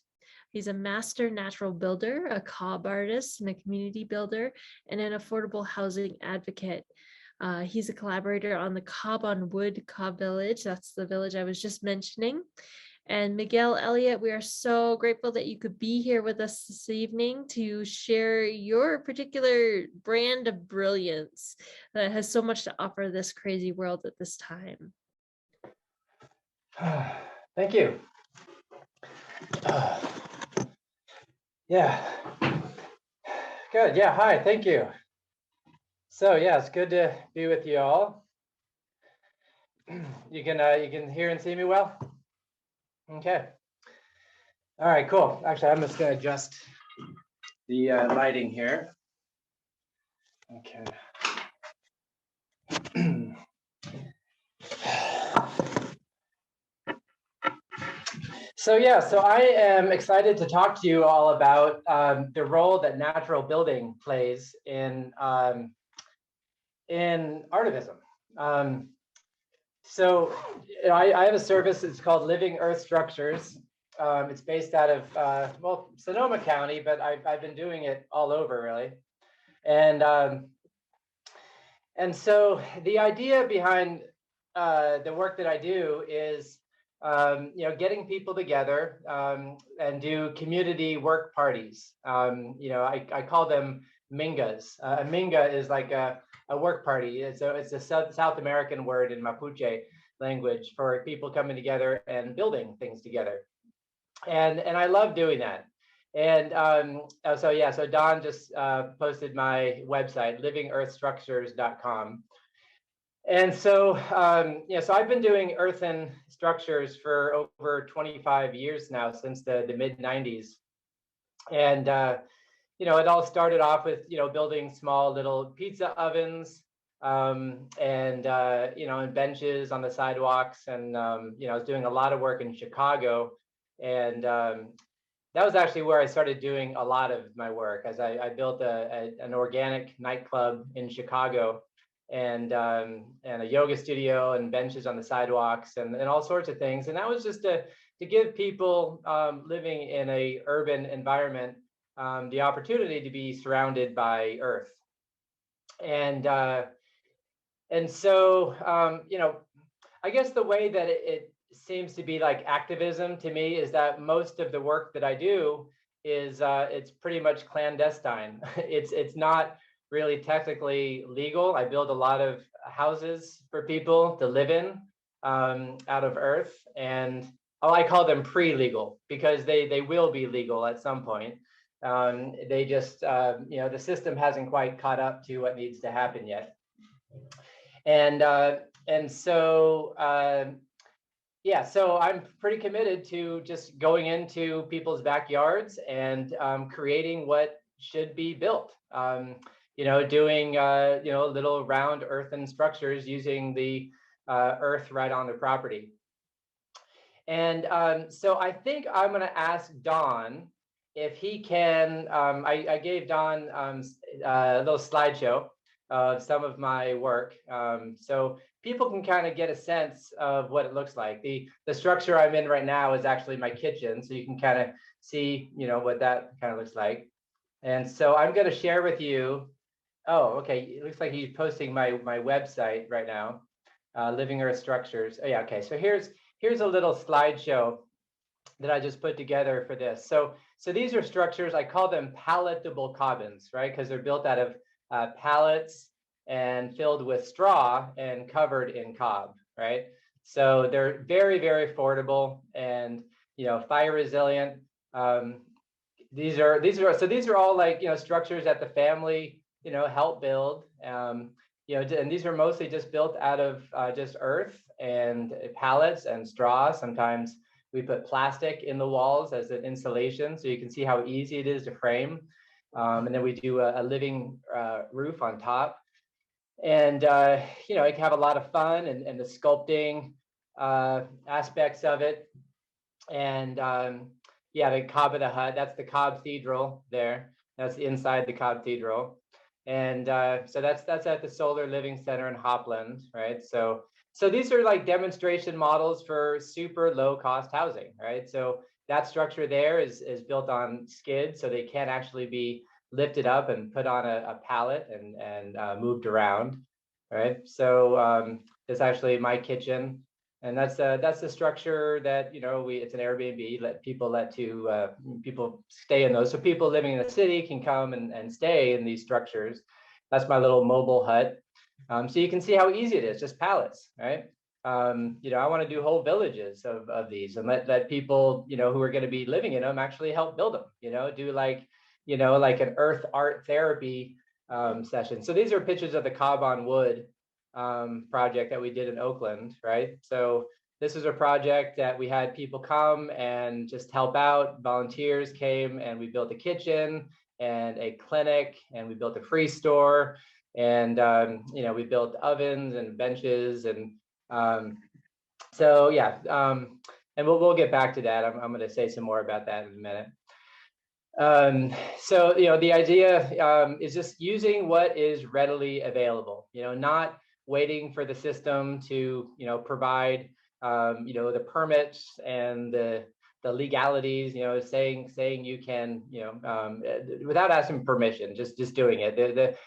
He's a master natural builder, a cob artist, and a community builder, and an affordable housing advocate. He's a collaborator on the Cob on Wood Cob Village. That's the village I was just mentioning. And Miguel Elliott, we are so grateful that you could be here with us this evening to share your particular brand of brilliance that has so much to offer this crazy world at this time. Thank you. Yeah. Good. Yeah. Hi. Thank you. So yeah, it's good to be with you all. You can hear and see me well? Okay. All right, cool. Actually, I'm just going to adjust the lighting here. Okay. So yeah, so I am excited to talk to you all about the role that natural building plays in artivism. So I have a service. It's called Living Earth Structures. It's based out of well, Sonoma County, but I've been doing it all over really. And so the idea behind the work that I do is getting people together and do community work parties. I call them mingas. A minga is like a work party. It's a South American word in Mapuche language for people coming together and building things together. And I love doing that. And so Don just posted my website, livingearthstructures.com. And so, so I've been doing earthen structures for over 25 years now, since the mid 90s. And, it all started off with, building small little pizza ovens and benches on the sidewalks. And, I was doing a lot of work in Chicago. And that was actually where I started doing a lot of my work, as I built an organic nightclub in Chicago. And a yoga studio and benches on the sidewalks and all sorts of things. And that was just to give people living in a urban environment the opportunity to be surrounded by earth. And so, I guess the way that it seems to be like activism to me is that most of the work that I do is it's pretty much clandestine. It's not really technically legal. I build a lot of houses for people to live in out of earth, and I call them pre-legal because they will be legal at some point. They just the system hasn't quite caught up to what needs to happen yet. And so so I'm pretty committed to just going into people's backyards and creating what should be built. Doing little round earthen structures using the earth right on the property. And so I think I'm going to ask Don if he can. I gave Don a little slideshow of some of my work, so people can kind of get a sense of what it looks like. The structure I'm in right now is actually my kitchen, so you can kind of see what that kind of looks like. And so I'm going to share with you. Oh, okay. It looks like he's posting my website right now, Living Earth Structures. Oh, yeah. Okay. So here's a little slideshow that I just put together for this. So these are structures. I call them palatable cobbins, right? Because they're built out of pallets and filled with straw and covered in cob, right? So they're very, very affordable and fire resilient. These are all like structures that the family help build, and these are mostly just built out of just earth and pallets and straw. Sometimes we put plastic in the walls as an insulation, so you can see how easy it is to frame. And then we do a living roof on top. And it can have a lot of fun and the sculpting aspects of it. And the Cob of the Hut, that's the Cobb Cathedral there. That's inside the Cobb Cathedral. And so that's at the Solar Living Center in Hopland, right? So So these are like demonstration models for super low cost housing, right? So that structure there is built on skids, so they can't actually be lifted up and put on a pallet and moved around, right? So it's actually my kitchen, and that's the structure that, you know, it's an Airbnb. People stay in those, so people living in the city can come and stay in these structures. That's my little mobile hut. So you can see how easy it is, just pallets, right? You know, I want to do whole villages of these and let people, you know, who are going to be living in them actually help build them, you know, do like, you know, like an earth art therapy session. So these are pictures of the Cob on Wood project that we did in Oakland, right? So this is a project that we had people come and just help out. Volunteers came and we built a kitchen and a clinic, and we built a free store. And, you know, we built ovens and benches. And so, yeah, and we'll get back to that. I'm going to say some more about that in a minute. So, you know, the idea is just using what is readily available, you know, not waiting for the system to, you know, provide, you know, the permits and the legalities, you know, saying you can, you know, without asking permission, just doing it.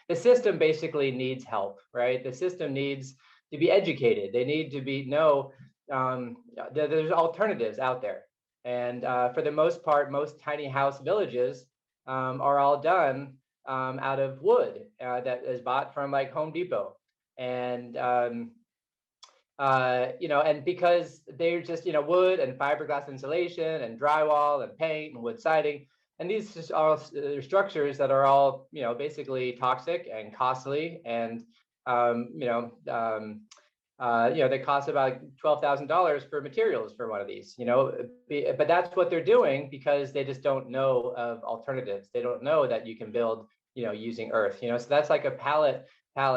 The system basically needs help, right? The system needs to be educated. They need to know there's alternatives out there. And for the most part, most tiny house villages are all done out of wood that is bought from like Home Depot. And you know, and because they're just, you know, wood and fiberglass insulation and drywall and paint and wood siding, and these just are structures that are all, you know, basically toxic and costly, and you know, they cost about $12,000 for materials for one of these, you know, but that's what they're doing because they just don't know of alternatives. They don't know that you can build, you know, using earth, you know, so that's like a pallet.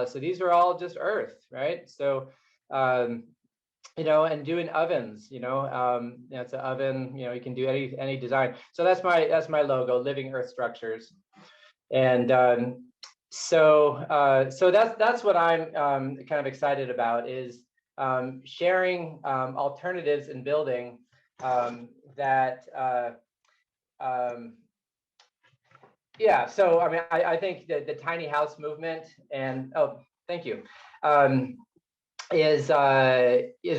So these are all just earth, right? So, you know, and doing ovens, you know, it's an oven, you know, you can do any design. So that's my logo, Living Earth Structures. And so that's what I'm kind of excited about, is sharing alternatives in building that yeah. So I mean, I think that the tiny house movement, and thank you, is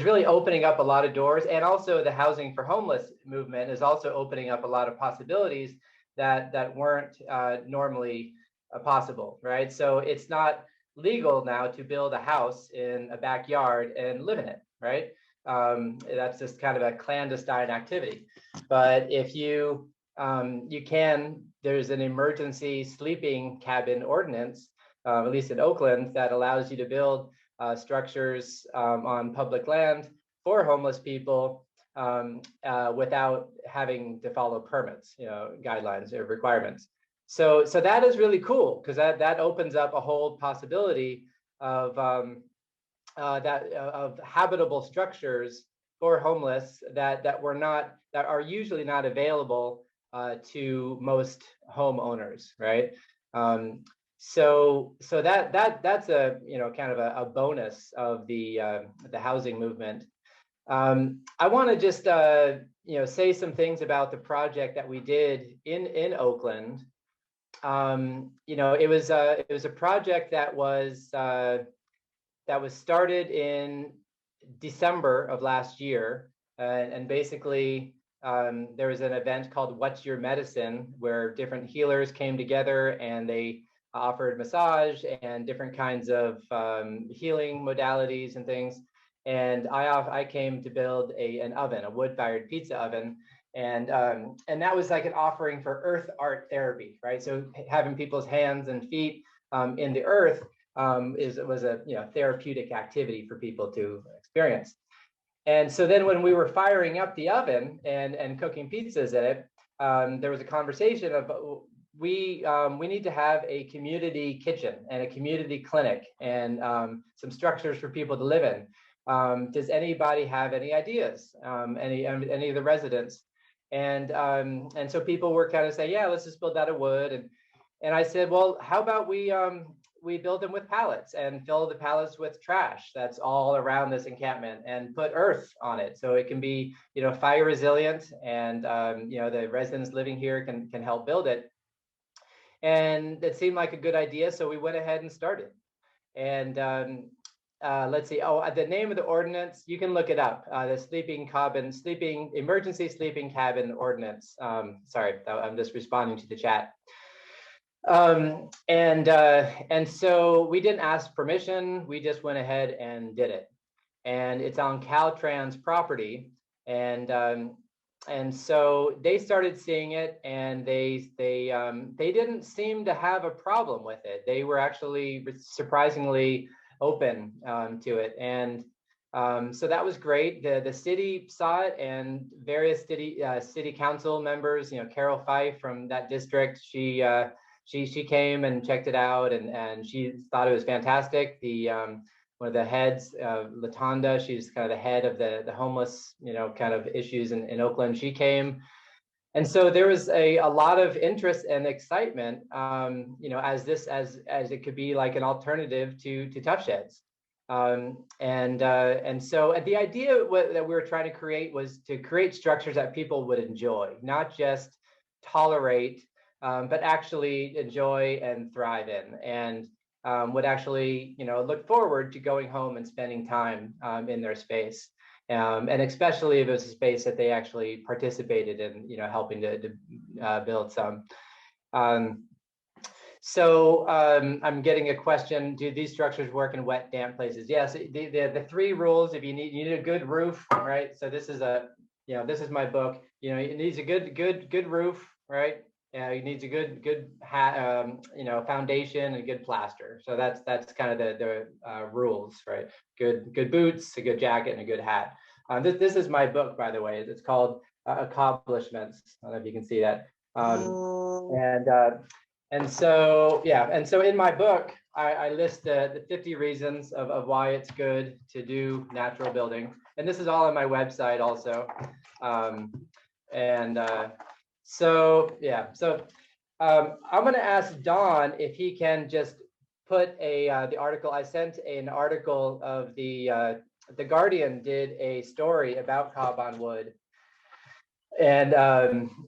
really opening up a lot of doors, and also the housing for homeless movement is also opening up a lot of possibilities that weren't normally possible, right? So it's not legal now to build a house in a backyard and live in it, right? That's just kind of a clandestine activity. But if you there's an emergency sleeping cabin ordinance, at least in Oakland, that allows you to build structures on public land for homeless people without having to follow permits, you know, guidelines or requirements. So that is really cool, because that opens up a whole possibility of of habitable structures for homeless that are usually not available to most homeowners, right? So that's a, you know, kind of a bonus of the housing movement. I want to just you know, say some things about the project that we did in Oakland. You know, it was a project that was started in December of last year, and basically there was an event called What's Your Medicine, where different healers came together and they offered massage and different kinds of healing modalities and things. And I came to build an oven, a wood-fired pizza oven, and that was like an offering for earth art therapy, right? So having people's hands and feet in the earth was a, you know, therapeutic activity for people to experience. And so then when we were firing up the oven and cooking pizzas in it, there was a conversation of we need to have a community kitchen and a community clinic and some structures for people to live in. Does anybody have any ideas? Any of the residents? And so people were kind of saying, yeah, let's just build out of wood. And I said, well, how about we we build them with pallets and fill the pallets with trash that's all around this encampment and put earth on it so it can be, fire resilient, and the residents living here can help build it. And it seemed like a good idea, so we went ahead and started. And let's see. Oh, the name of the ordinance, you can look it up. The emergency sleeping cabin ordinance. Sorry, I'm just responding to the chat. And so we didn't ask permission. We just went ahead and did it. And it's on Caltrans property. And so they started seeing it, and they didn't seem to have a problem with it. They were actually surprisingly open to it, and so that was great. The city saw it, and various city council members, Carol Fife from that district, she came and checked it out, and she thought it was fantastic. One of the heads, Latanda, she's kind of the head of the homeless, kind of issues in Oakland. She came, and so there was a lot of interest and excitement, as it could be like an alternative to tough sheds, and so the idea that we were trying to create was to create structures that people would enjoy, not just tolerate, but actually enjoy and thrive in, and would actually, look forward to going home and spending time in their space, and especially if it was a space that they actually participated in, helping to build some. So I'm getting a question: do these structures work in wet, damp places? Yes. The three rules: if you need a good roof, right? So this is this is my book. It needs a good roof, right? It needs a good foundation and good plaster. So that's kind of the rules, right? Good boots, a good jacket, and a good hat. This is my book, by the way. It's called Accomplishments. I don't know if you can see that. And so in my book, I list the 50 reasons of why it's good to do natural building, and this is all on my website also. So I'm going to ask Don if he can just put the article. I sent an article of the Guardian did a story about cob on wood, and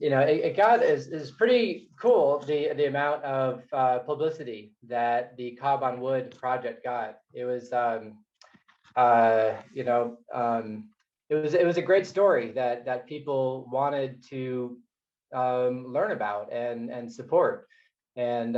is pretty cool, the amount of publicity that the cob on wood project got. It was it was a great story that people wanted to learn about and support, and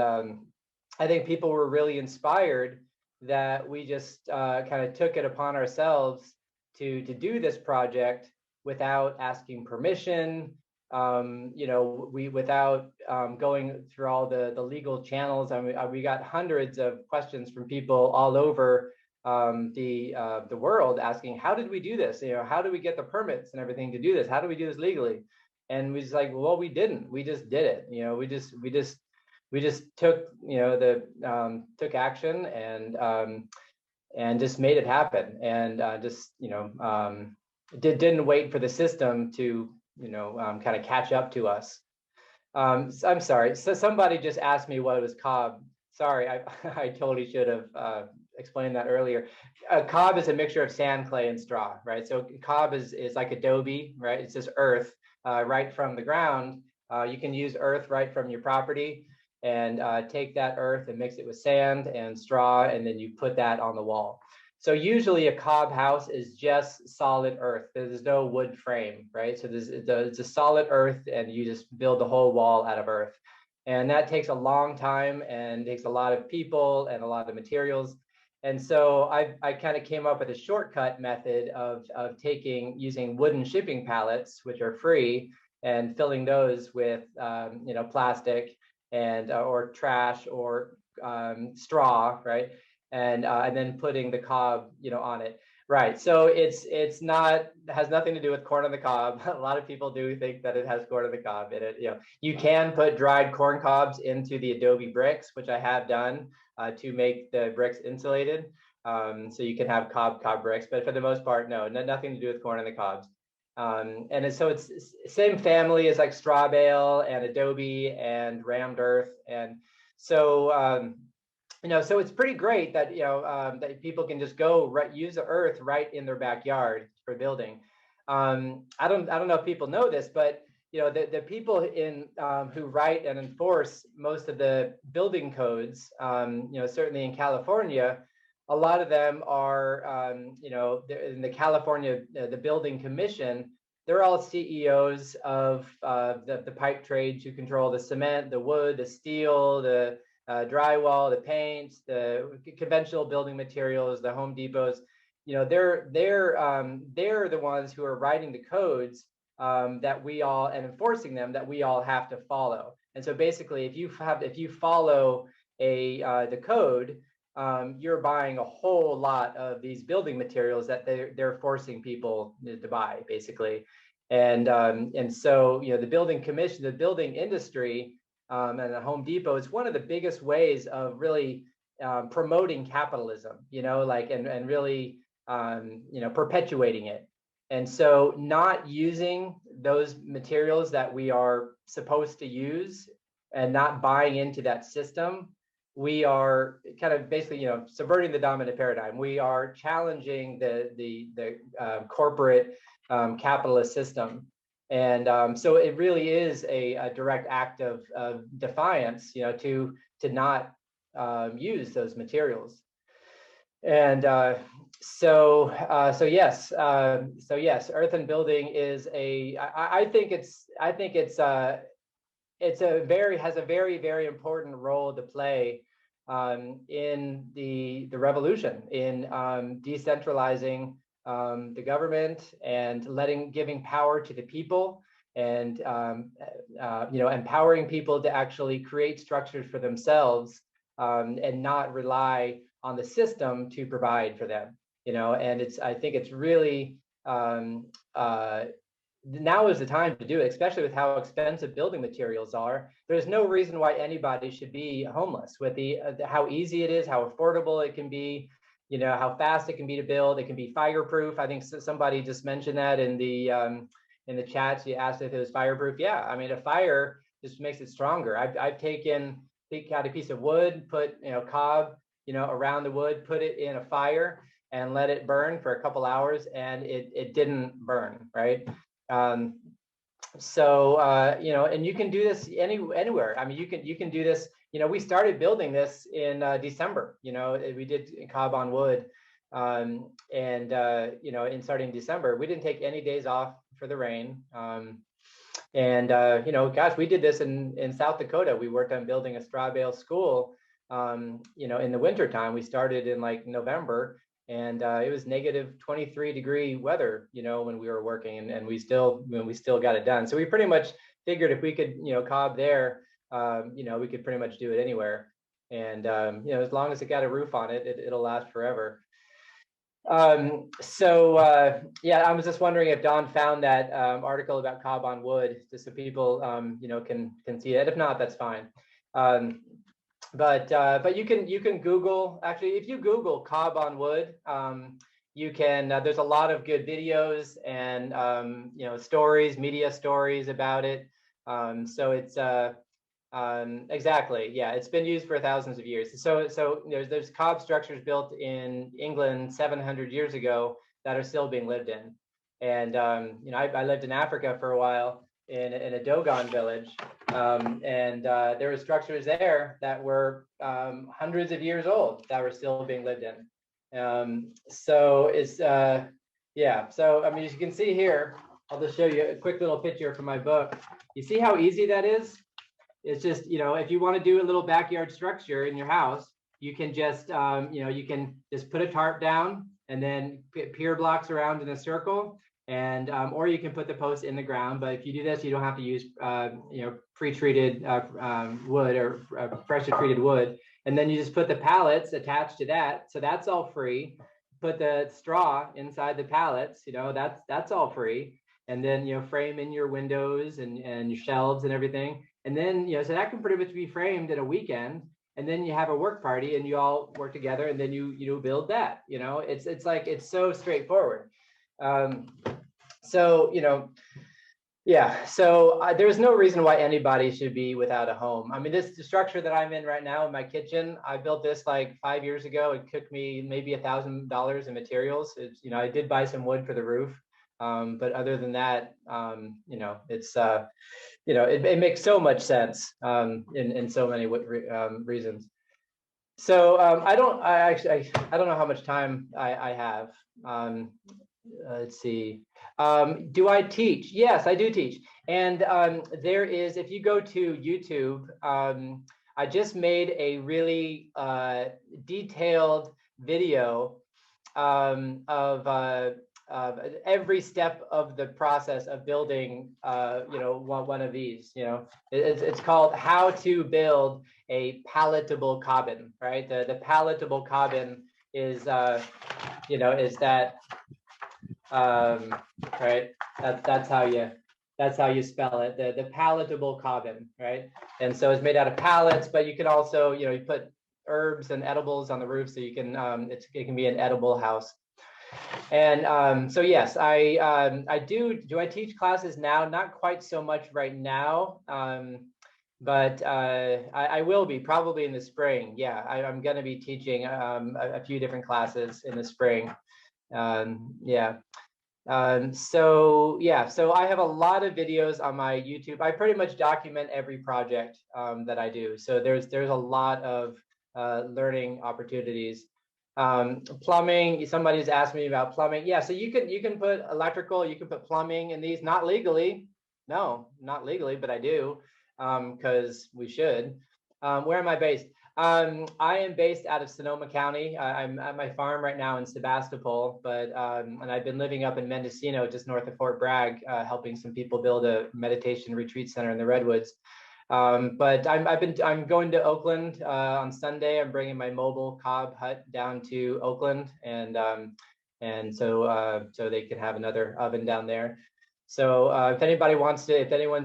I think people were really inspired that we just kind of took it upon ourselves to do this project without asking permission, without going through all the legal channels. I mean, we got hundreds of questions from people all over the world asking, how did we do this? How do we get the permits and everything to do this? How do we do this legally? And we was like, well, we didn't. We just did it. We just took took action and just made it happen, and didn't wait for the system to kind of catch up to us. So I'm sorry. So somebody just asked me what was cob. Sorry, I totally should have explained that earlier. Cob is a mixture of sand, clay, and straw, right? So cob is like adobe, right? It's just earth right from the ground. You can use earth right from your property, and take that earth and mix it with sand and straw, and then you put that on the wall. So usually a cob house is just solid earth. There's no wood frame, right? So it's a solid earth, and you just build the whole wall out of earth. And that takes a long time and takes a lot of people and a lot of materials. And so I kind of came up with a shortcut method of using wooden shipping pallets, which are free, and filling those with plastic and or trash or straw, right? And then putting the cob on it, right? So it's not, has nothing to do with corn on the cob. A lot of people do think that it has corn on the cob in it. You can put dried corn cobs into the adobe bricks, which I have done to make the bricks insulated, so you can have cob bricks, but for the most part, no, nothing to do with corn on the cobs. So it's same family as like straw bale and adobe and rammed earth. And so so it's pretty great that that people can just go use the earth right in their backyard for building. I don't know if people know this, but the people who write and enforce most of the building codes, certainly in California, a lot of them are in the California the Building Commission. They're all CEOs of the pipe trades who control the cement, the wood, the steel, the drywall, the paint, the conventional building materials, the Home Depots. They're the ones who are writing the codes that we all and enforcing them that we all have to follow. And so basically, if you follow the code, you're buying a whole lot of these building materials that they're forcing people to buy, basically. And so the building commission, the building industry, and the Home Depot is one of the biggest ways of really promoting capitalism, and really perpetuating it. And so not using those materials that we are supposed to use and not buying into that system, we are kind of basically subverting the dominant paradigm. We are challenging the corporate capitalist system. And so it really is a direct act of defiance, to not use those materials. And so yes, earth and building is I think it's has a very, very important role to play in the revolution, in decentralizing the government and giving power to the people, and empowering people to actually create structures for themselves, and not rely on the system to provide for them. And I think it's really now is the time to do it, especially with how expensive building materials are. There's no reason why anybody should be homeless with how easy it is, how affordable it can be, how fast it can be to build. It can be fireproof. I think somebody just mentioned that in the chat. You asked if it was fireproof. Yeah, I mean, a fire just makes it stronger. I've taken out a piece of wood, put cob around the wood, put it in a fire and let it burn for a couple hours, and it didn't burn, right? And you can do this anywhere. I mean, you can do this. We started building this in December. We did cob on wood, in starting December. We didn't take any days off for the rain. Gosh, we did this in South Dakota. We worked on building a straw bale school. In the wintertime. We started in like November, and it was negative 23-degree weather, when we were working, and we still got it done. So we pretty much figured if we could, cob there, we could pretty much do it anywhere. And as long as it got a roof on it, it'll last forever. Yeah, I was just wondering if Don found that article about cob on wood, just so people can see it. If not, that's fine. But you can Google, actually, if you Google cob on wood, you can, there's a lot of good videos and, stories, media stories about it. So it's, exactly, yeah, it's been used for thousands of years. So there's cob structures built in England 700 years ago that are still being lived in. And, I lived in Africa for a while in a Dogon village. There were structures there that were hundreds of years old that were still being lived in. So it's, yeah. So, I mean, as you can see here, I'll just show you a quick little picture from my book. You see how easy that is? It's just, if you want to do a little backyard structure in your house, you can just, you can just put a tarp down and then put pier blocks around in a circle. And or you can put the post in the ground, but if you do this, you don't have to use pre-treated wood or pressure treated wood. And then you just put the pallets attached to that, so that's all free. Put the straw inside the pallets, that's all free. And then frame in your windows and your shelves and everything. And then so that can pretty much be framed in a weekend. And then you have a work party and you all work together, and then you build that. It's like it's so straightforward. So Yeah, so there's no reason why anybody should be without a home. I mean, the structure that I'm in right now in my kitchen, I built this like 5 years ago. It took me maybe $1,000 in materials. It's, you know, I did buy some wood for the roof, but other than that, you know, it's you know, it makes so much sense in so many reasons. So I don't know how much time I have. Let's see. Do I teach? Yes, I do teach. And there is, if you go to YouTube, I just made a really detailed video of every step of the process of building, you know, one of these. You know, it's called "How to Build a Palatable Cobbin." Right. The palatable cobbin is, you know, is that. Right. That's how you spell it. The palatable cobbin, right? And so it's made out of pallets, but you can also, you know, you put herbs and edibles on the roof, so you can it can be an edible house. And so yes, I do. Do I teach classes now? Not quite so much right now, but I will be probably in the spring. Yeah, I'm going to be teaching a few different classes in the spring. Yeah. So yeah, so I have a lot of videos on my YouTube. I pretty much document every project that I do. So there's a lot of learning opportunities. Plumbing, somebody's asked me about plumbing. Yeah, so you can put electrical, you can put plumbing in these, not legally. No, not legally, but I do, because we should. Where am I based? I am based out of Sonoma County. I'm at my farm right now in Sebastopol, but and I've been living up in Mendocino, just north of Fort Bragg, helping some people build a meditation retreat center in the Redwoods. But I'm going to Oakland on Sunday. I'm bringing my mobile cob hut down to Oakland, and so they can have another oven down there. So if anyone's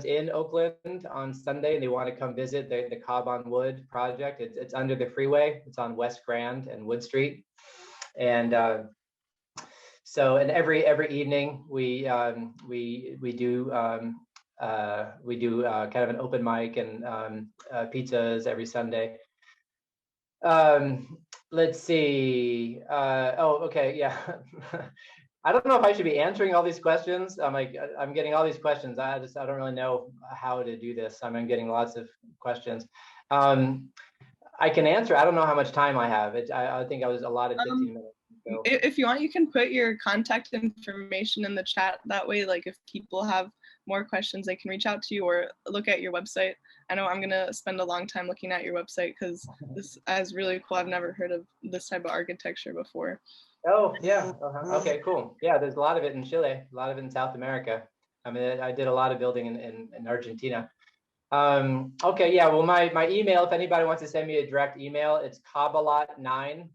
in Oakland on Sunday and they want to come visit the Cob on Wood project, it's under the freeway. It's on West Grand and Wood Street. And so, and every evening we do kind of an open mic and pizzas every Sunday. Let's see. Oh, okay, yeah. I don't know if I should be answering all these questions. I'm getting all these questions. I don't really know how to do this. I'm getting lots of questions. I can answer. I don't know how much time I have. I think I was allotted 15 minutes. So. If you want, you can put your contact information in the chat. That way, like if people have more questions, they can reach out to you or look at your website. I know I'm gonna spend a long time looking at your website because this is really cool. I've never heard of this type of architecture before. Oh, yeah. Okay, cool. Yeah, there's a lot of it in Chile, a lot of it in South America. I mean, I did a lot of building in Argentina. Okay, yeah, well, my email, if anybody wants to send me a direct email, it's cobalot9,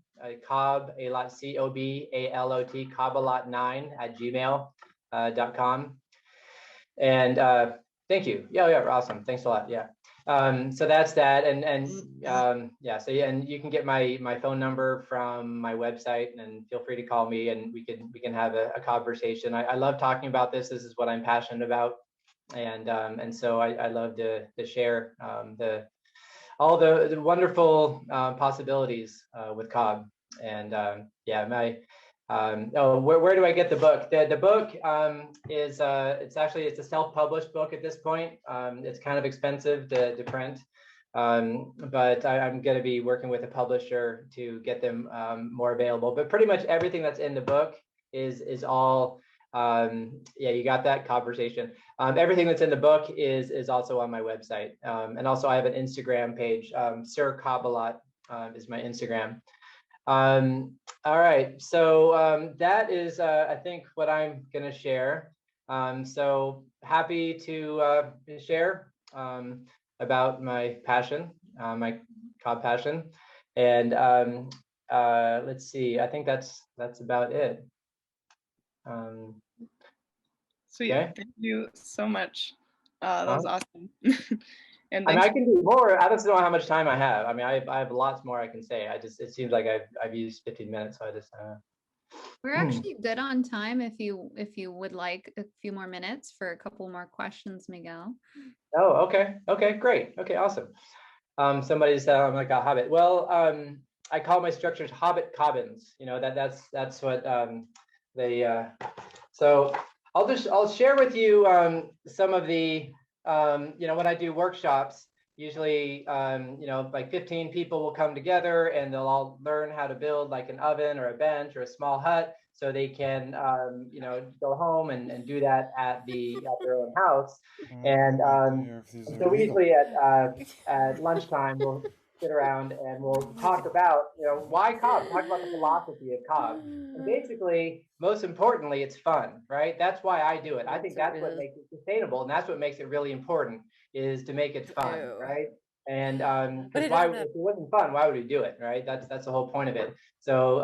cobalot, COBALOT, cobalot9@gmail.com. And thank you. Yeah, awesome. Thanks a lot. Yeah. So that's that, and yeah, so yeah, and you can get my phone number from my website, and feel free to call me, and we can have a conversation. I love talking about this. This is what I'm passionate about, and so I love to share all the wonderful possibilities with Cobb. And yeah, where do I get the book? The book is it's a self-published book at this point. It's kind of expensive to print, but I'm going to be working with a publisher to get them more available. But pretty much everything that's in the book is all yeah, you got that conversation. Everything that's in the book is also on my website, and also I have an Instagram page. Sir Cobalot is my Instagram. All right, so that is, I think, what I'm going to share. So happy to share about my passion, my Cobb passion, and let's see. I think that's about it. Sweet. Okay. Thank you so much. That was awesome. And I mean, I can do more. I just don't know how much time I have. I mean, I have lots more I can say. It seems like I've used 15 minutes, so I just. We're actually good on time if you would like a few more minutes for a couple more questions, Miguel. Oh, okay. Okay, great. Okay, awesome. Somebody said I'm like a hobbit. Well, I call my structures hobbit cobbins. You know, that's what they so I'll share with you some of the you know, when I do workshops, usually you know, like 15 people will come together and they'll all learn how to build like an oven or a bench or a small hut, so they can you know, go home and do that at their own house. And so we usually at lunchtime we'll sit around and we'll talk about, you know, why cob, talk about the philosophy of cob. And basically, most importantly, it's fun, right? That's why I do it. I think that's what makes it sustainable, and that's what makes it really important, is to make it fun, right? And because why, if it wasn't fun, why would we do it, right? That's the whole point of it. So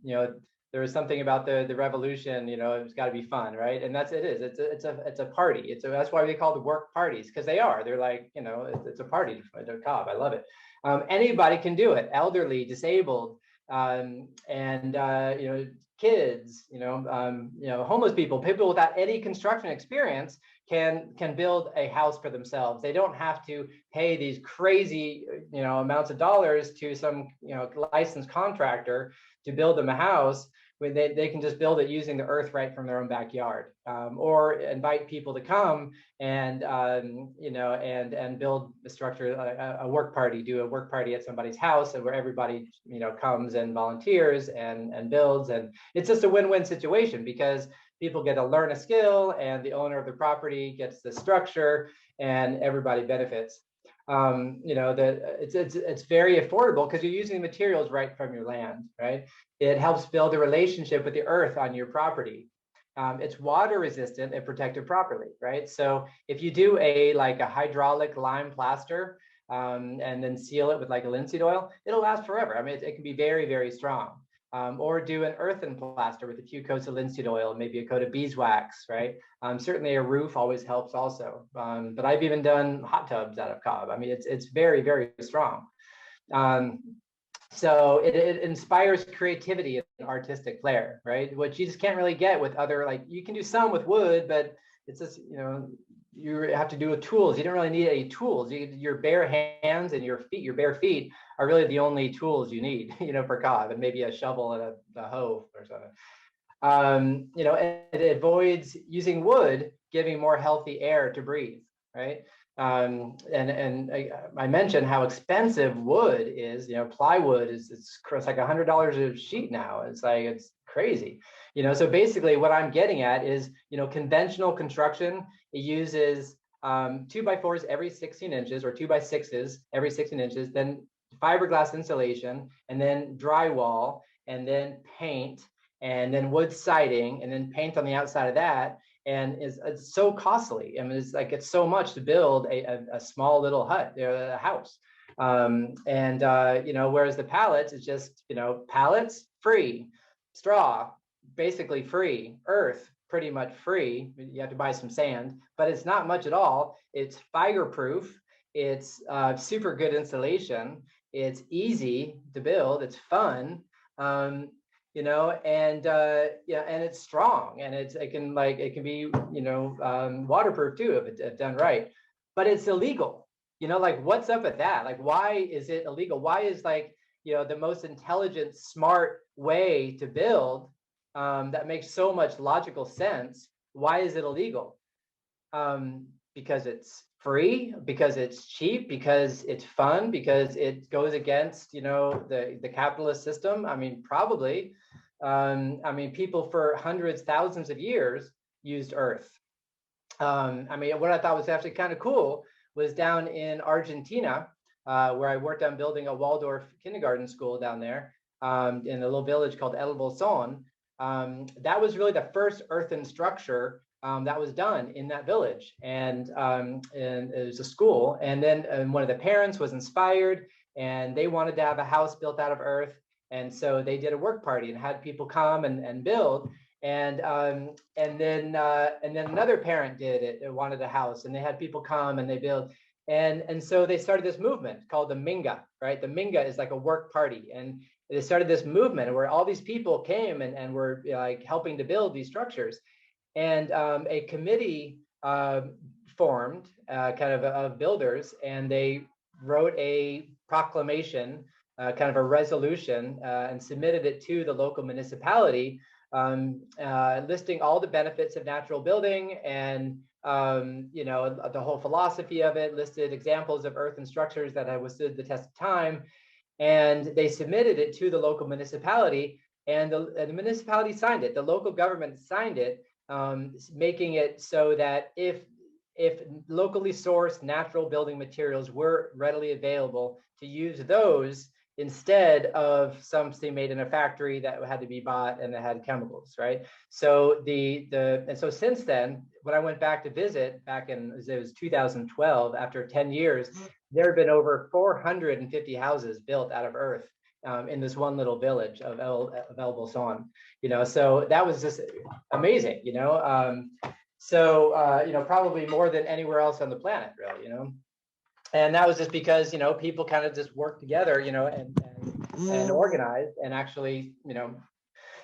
you know, there was something about the revolution, you know, it's got to be fun, right? And that's it's a party. That's why they call the work parties, because they're like, you know, it's a party at a cob. I love it. Anybody can do it, elderly, disabled, and you know, kids, you know, homeless people without any construction experience can build a house for themselves. They don't have to pay these crazy, you know, amounts of dollars to some, you know, licensed contractor to build them a house, when they can just build it using the earth right from their own backyard, or invite people to come and you know, and build a structure, a work party, do a work party at somebody's house, and where everybody, you know, comes and volunteers and builds, and it's just a win-win situation, because people get to learn a skill and the owner of the property gets the structure and everybody benefits. You know, that it's very affordable because you're using the materials right from your land, right? It helps build a relationship with the earth on your property. It's water resistant and protected properly, right? So if you do a hydraulic lime plaster and then seal it with like a linseed oil, it'll last forever. I mean, it can be very, very strong. Or do an earthen plaster with a few coats of linseed oil, maybe a coat of beeswax, right? Certainly a roof always helps also. But I've even done hot tubs out of cob. I mean, it's very, very strong. So it inspires creativity and artistic flair, right? Which you just can't really get with other, like, you can do some with wood, but it's just, you know, you have to do with tools. You don't really need any tools. Your bare hands and your feet, your bare feet are really the only tools you need, you know, for cob, and maybe a shovel and a hoe or something. You know, it avoids using wood, giving more healthy air to breathe, right? And I mentioned how expensive wood is. You know, plywood it's like $100 a sheet now. It's like, it's crazy. You know, so basically what I'm getting at is, you know, conventional construction, it uses 2x4s every 16 inches, or 2x6s every 16 inches, then fiberglass insulation, and then drywall, and then paint, and then wood siding, and then paint on the outside of that. And it's so costly. I mean, it's so much to build a small little hut, a house. You know, whereas the pallets is just, you know, pallets free, straw basically free, earth pretty much free. You have to buy some sand, but it's not much at all. It's fireproof. It's super good insulation. It's easy to build. It's fun. You know, and yeah, and it's strong, and it can be, you know, waterproof too if it's done right. But it's illegal. You know, like, what's up with that? Like, why is it illegal? Why is, like, you know, the most intelligent, smart way to build that makes so much logical sense? Why is it illegal? Because it's free, because it's cheap, because it's fun, because it goes against, you know, the capitalist system. I mean, probably. I mean, people for hundreds, thousands of years used earth. I mean, what I thought was actually kind of cool was down in Argentina, where I worked on building a Waldorf kindergarten school down there in a little village called El Bolson. That was really the first earthen structure that was done in that village, and it was a school. And then one of the parents was inspired, and they wanted to have a house built out of earth, and so they did a work party and had people come and build. And then another parent did it. They wanted a house, and they had people come and they build. And so they started this movement called the Minga, right? The Minga is like a work party, and they started this movement where all these people came and were like helping to build these structures. And a committee formed kind of builders, and they wrote a proclamation, kind of a resolution, and submitted it to the local municipality, listing all the benefits of natural building and the whole philosophy of it, listed examples of earthen structures that have withstood the test of time. And they submitted it to the local municipality, and the municipality signed it. The local government signed it, making it so that if locally sourced natural building materials were readily available, to use those instead of something made in a factory that had to be bought and that had chemicals, right? So and so since then, when I went back to visit back in, it was 2012, after 10 years, there have been over 450 houses built out of earth in this one little village of El Bolson, so that was just amazing, probably more than anywhere else on the planet, really, and that was just because, people kind of just worked together, and organized, and actually,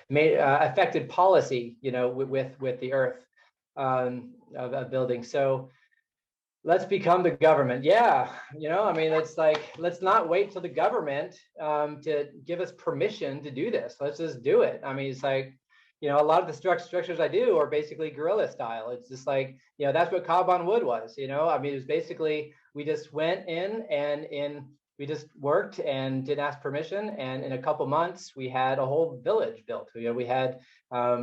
made affected policy, with the earth of building. So let's become the government. Yeah, it's like, let's not wait till the government to give us permission to do this. Let's just do it. It's like, a lot of the structures I do are basically guerrilla style. It's just like, that's what cob on wood was, it was basically, we just went in and we just worked and didn't ask permission. And in a couple months, we had a whole village built. We had, all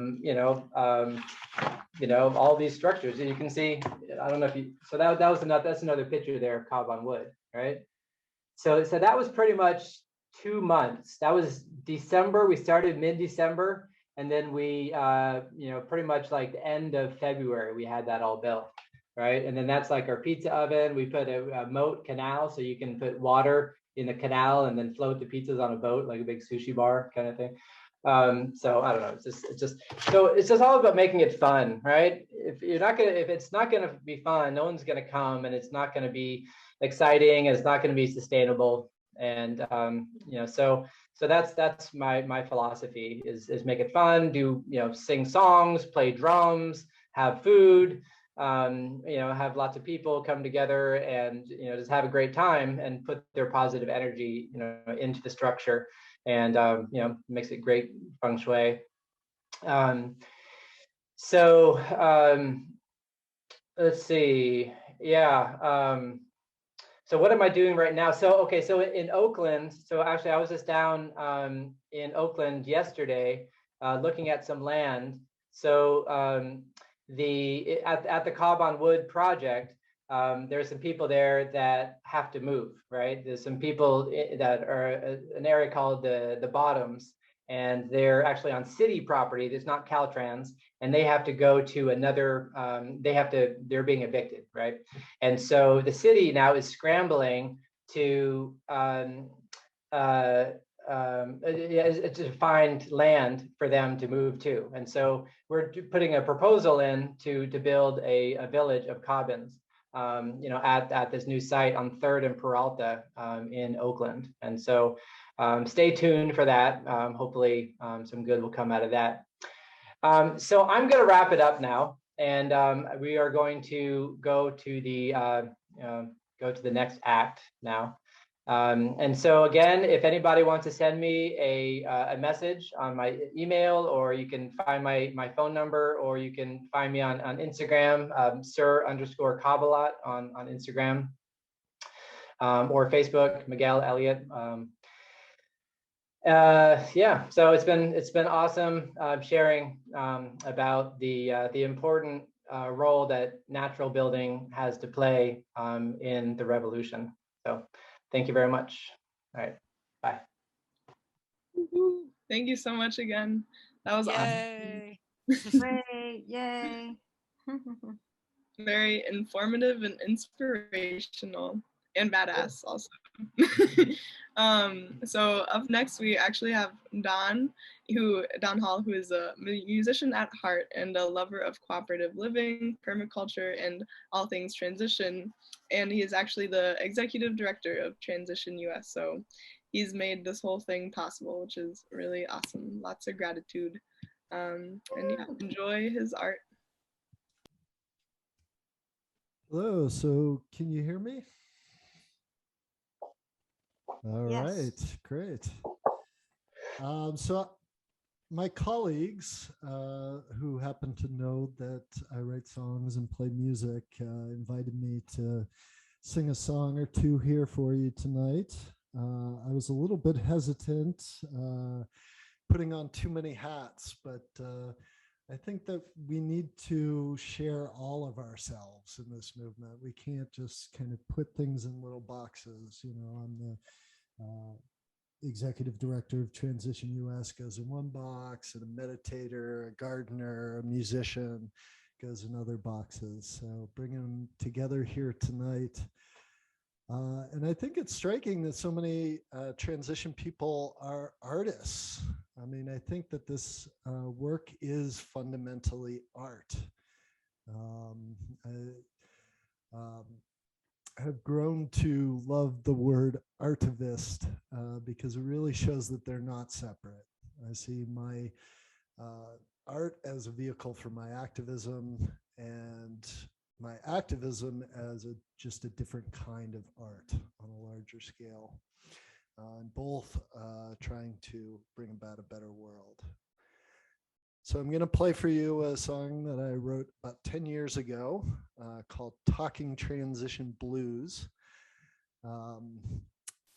these structures. And you can see, I don't know if you, so that's another picture there of cob on wood, right? So that was pretty much 2 months. That was December. We started mid-December. And then we, pretty much like the end of February, we had that all built, right? And then that's like our pizza oven. We put a moat canal, so you can put water in the canal and then float the pizzas on a boat, like a big sushi bar kind of thing. So I don't know. It's just all about making it fun, right? If it's not gonna be fun, no one's gonna come, and it's not gonna be exciting, and it's not gonna be sustainable. And so that's my philosophy is make it fun, sing songs, play drums, have food, have lots of people come together and, just have a great time and put their positive energy, into the structure, and, makes it great feng shui. Let's see. Yeah. So what am I doing right now? So in Oakland, so actually I was just down in Oakland yesterday, looking at some land. So at the Cob on Wood project, there's some people there that have to move, right? There's some people that are an area called the Bottoms, and they're actually on city property that's not Caltrans, and they have to go to another, they're being evicted, right? And so the city now is scrambling to find land for them to move to. And so we're putting a proposal in to build a village of cabins, at this new site on 3rd and Peralta in Oakland. And so stay tuned for that. Hopefully some good will come out of that. So I'm going to wrap it up now, and we are going to go to the next act now. And so again, if anybody wants to send me a message on my email, or you can find my phone number, or you can find me on Instagram, sir_Kabbalat on Instagram, or Facebook, Miguel Elliott. Yeah, so it's been awesome sharing about the important role that natural building has to play in the revolution. So thank you very much. All right, bye. Thank you so much again. That was Yay. awesome. Great, yay. Very informative and inspirational, and badass also. So up next we actually have Don Hall, who is a musician at heart and a lover of cooperative living, permaculture, and all things transition. And he is actually the executive director of Transition US. So he's made this whole thing possible, which is really awesome. Lots of gratitude. And yeah, enjoy his art. Hello, so can you hear me? All right, great. So my colleagues who happen to know that I write songs and play music invited me to sing a song or two here for you tonight. I was a little bit hesitant putting on too many hats, but I think that we need to share all of ourselves in this movement. We can't just kind of put things in little boxes. You know, I'm the executive director of Transition US goes in one box, and a meditator, a gardener, a musician goes in other boxes. So bring them together here tonight. And I think it's striking that so many transition people are artists. I mean, I think that this work is fundamentally art. I have grown to love the word artivist because it really shows that they're not separate. I see my art as a vehicle for my activism, and my activism as just a different kind of art on a larger scale, and both trying to bring about a better world. So I'm going to play for you a song that I wrote about 10 years ago called Talking Transition Blues.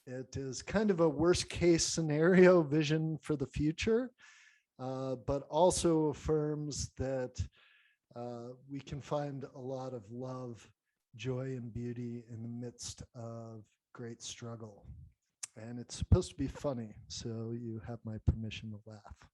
It is kind of a worst case scenario vision for the future, but also affirms that we can find a lot of love, joy, and beauty in the midst of great struggle. And it's supposed to be funny, so you have my permission to laugh.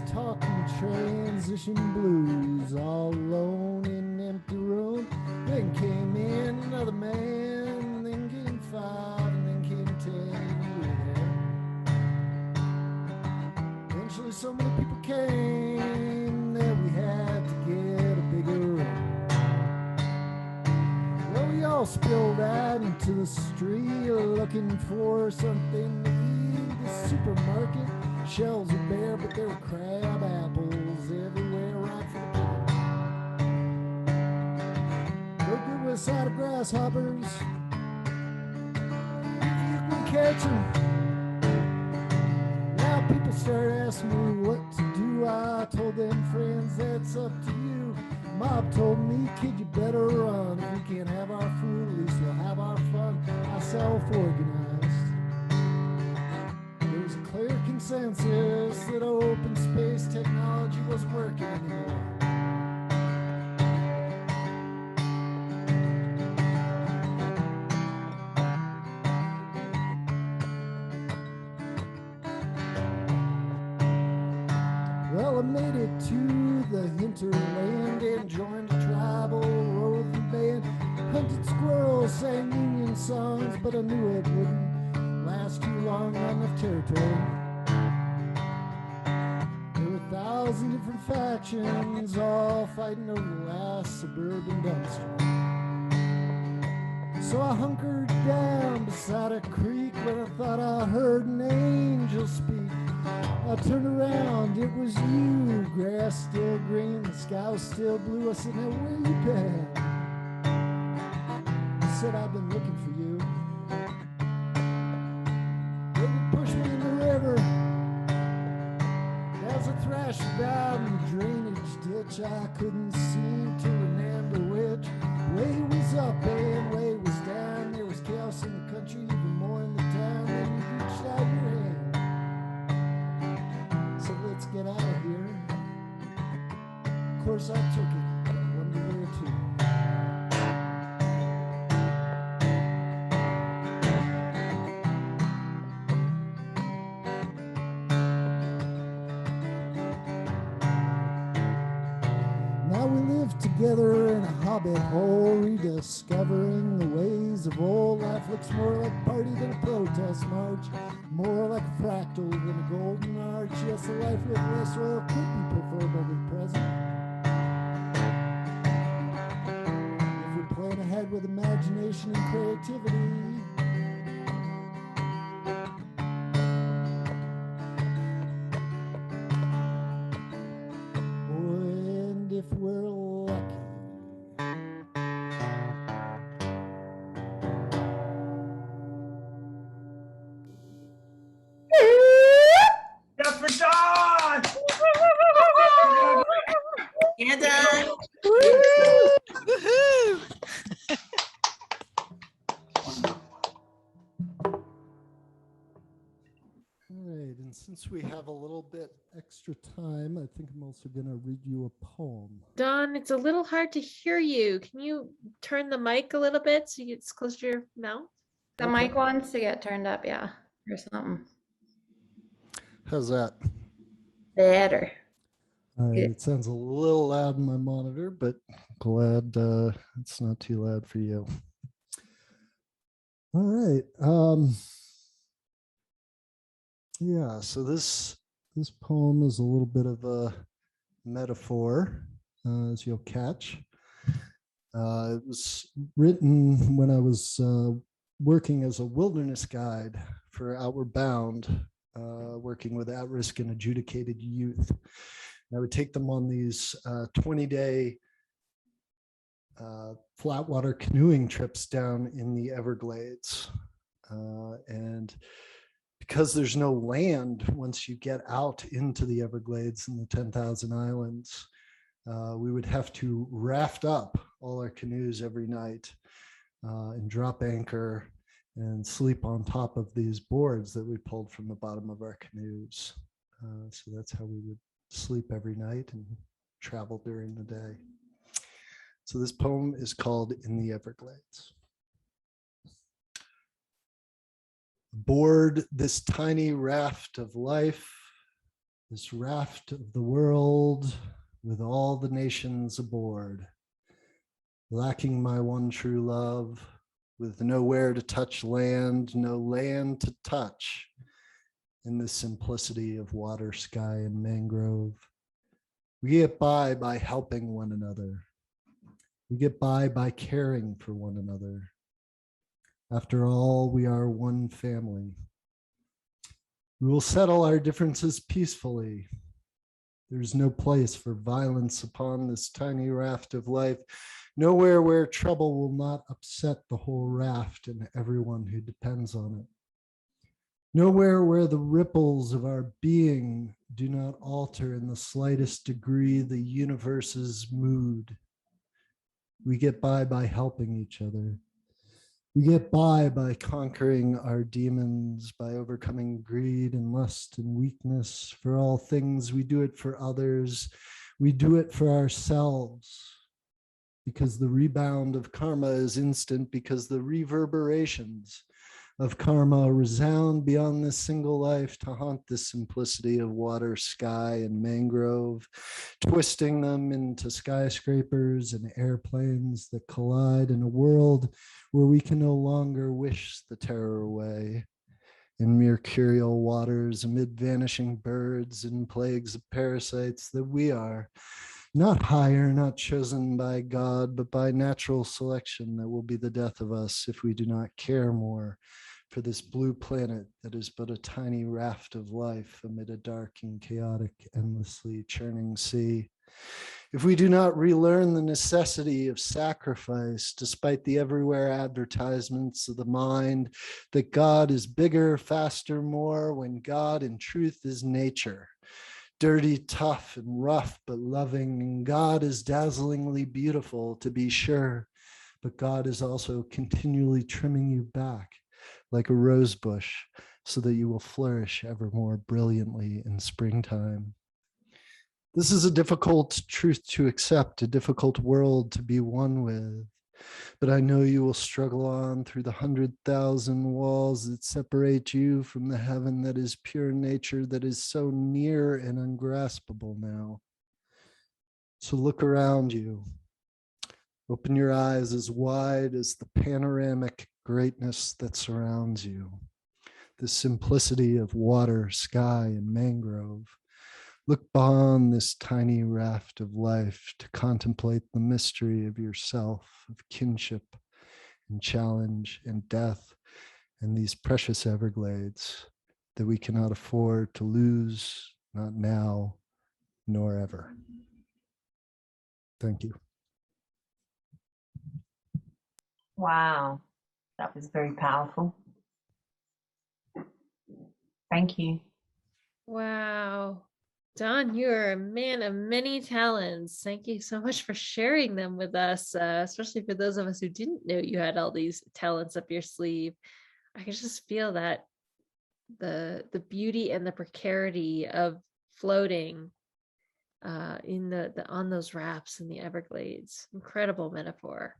Talking transition blues, all alone in an empty room. Then came in another man, then came 5, and then came 10. You were there. Eventually so many people came that we had to get a bigger room. Well, we all spilled out into the street looking for something to eat. The supermarket shelves were bare, but there were crab apples everywhere right for the no good with a side of grasshoppers. You can catch them. Now people start asking me what to do. I told them, friends, that's up to you. Mob told me, kid, you better run. If we can't have our food, at least we'll have our fun. I self-organized. Clear consensus that open space technology wasn't working anymore. Well, I made it to the hinterland and joined a tribal roving band. Hunted squirrels, sang union songs, but I knew it wouldn't last too long on enough territory. There were 1,000 different factions all fighting over the last suburban dumpster. So I hunkered down beside a creek where I thought I heard an angel speak. I turned around, it was you. Grass still green, the sky was still blue. I said, now where you been? I said, I've been looking for you. Pushed me in the river as I thrashed about in the drainage ditch. I couldn't seem to remember which way was up and way was down. There was chaos in the country, even more in the town. Then you reached out your hand, so let's get out of here. Of course I took it, but I wonder where to. together in a hobbit hole, rediscovering the ways of old. Life looks more like a party than a protest march, more like a fractal than a golden arch. Yes, a life with less oil could be preferable to the present. If we're playing ahead with imagination and creativity. And if we're lucky. Just for Dawn! You're done. Woohoo! All right, and since we have a little bit extra time, I think I'm also going to read you a poem. Don, it's a little hard to hear you. Can you turn the mic a little bit so it's close to your mouth? The mic wants to get turned up, yeah, or something. How's that? Better. It sounds a little loud in my monitor, but glad it's not too loud for you. All right. Yeah, so this poem is a little bit of a metaphor, as you'll catch. It was written when I was working as a wilderness guide for Outward Bound, working with at-risk and adjudicated youth. I would take them on these 20-day flatwater canoeing trips down in the Everglades. And because there's no land once you get out into the Everglades and the 10,000 islands, we would have to raft up all our canoes every night and drop anchor and sleep on top of these boards that we pulled from the bottom of our canoes. So that's how we would sleep every night and travel during the day. So this poem is called In the Everglades. Aboard this tiny raft of life, this raft of the world, with all the nations aboard, lacking my one true love, with nowhere to touch land, no land to touch, in the simplicity of water, sky, and mangrove. We get by helping one another. We get by caring for one another. After all, we are one family. We will settle our differences peacefully. There's no place for violence upon this tiny raft of life, nowhere where trouble will not upset the whole raft and everyone who depends on it. Nowhere where the ripples of our being do not alter in the slightest degree the universe's mood. We get by helping each other. We get by conquering our demons, by overcoming greed and lust and weakness. For all things, we do it for others. We do it for ourselves. Because the rebound of karma is instant, because the reverberations of karma resound beyond this single life to haunt the simplicity of water, sky, and mangrove, twisting them into skyscrapers and airplanes that collide in a world where we can no longer wish the terror away. In mercurial waters, amid vanishing birds and plagues of parasites, that we are not higher, not chosen by God, but by natural selection that will be the death of us if we do not care more for this blue planet that is but a tiny raft of life amid a dark and chaotic, endlessly churning sea. If we do not relearn the necessity of sacrifice, despite the everywhere advertisements of the mind that God is bigger, faster, more, when God in truth is nature, dirty, tough, and rough, but loving, and God is dazzlingly beautiful, to be sure, but God is also continually trimming you back like a rose bush, so that you will flourish ever more brilliantly in springtime. This is a difficult truth to accept, a difficult world to be one with, but I know you will struggle on through the 100,000 walls that separate you from the heaven that is pure nature, that is so near and ungraspable now. So look around you. Open your eyes as wide as the panoramic greatness that surrounds you. The simplicity of water, sky, and mangrove. Look beyond this tiny raft of life to contemplate the mystery of yourself, of kinship and challenge and death, and these precious Everglades that we cannot afford to lose, not now, nor ever. Thank you. Wow, that was very powerful. Thank you. Wow. Don, you're a man of many talents. Thank you so much for sharing them with us, especially for those of us who didn't know you had all these talents up your sleeve. I could just feel that the beauty and the precarity of floating in the on those rafts in the Everglades. Incredible metaphor.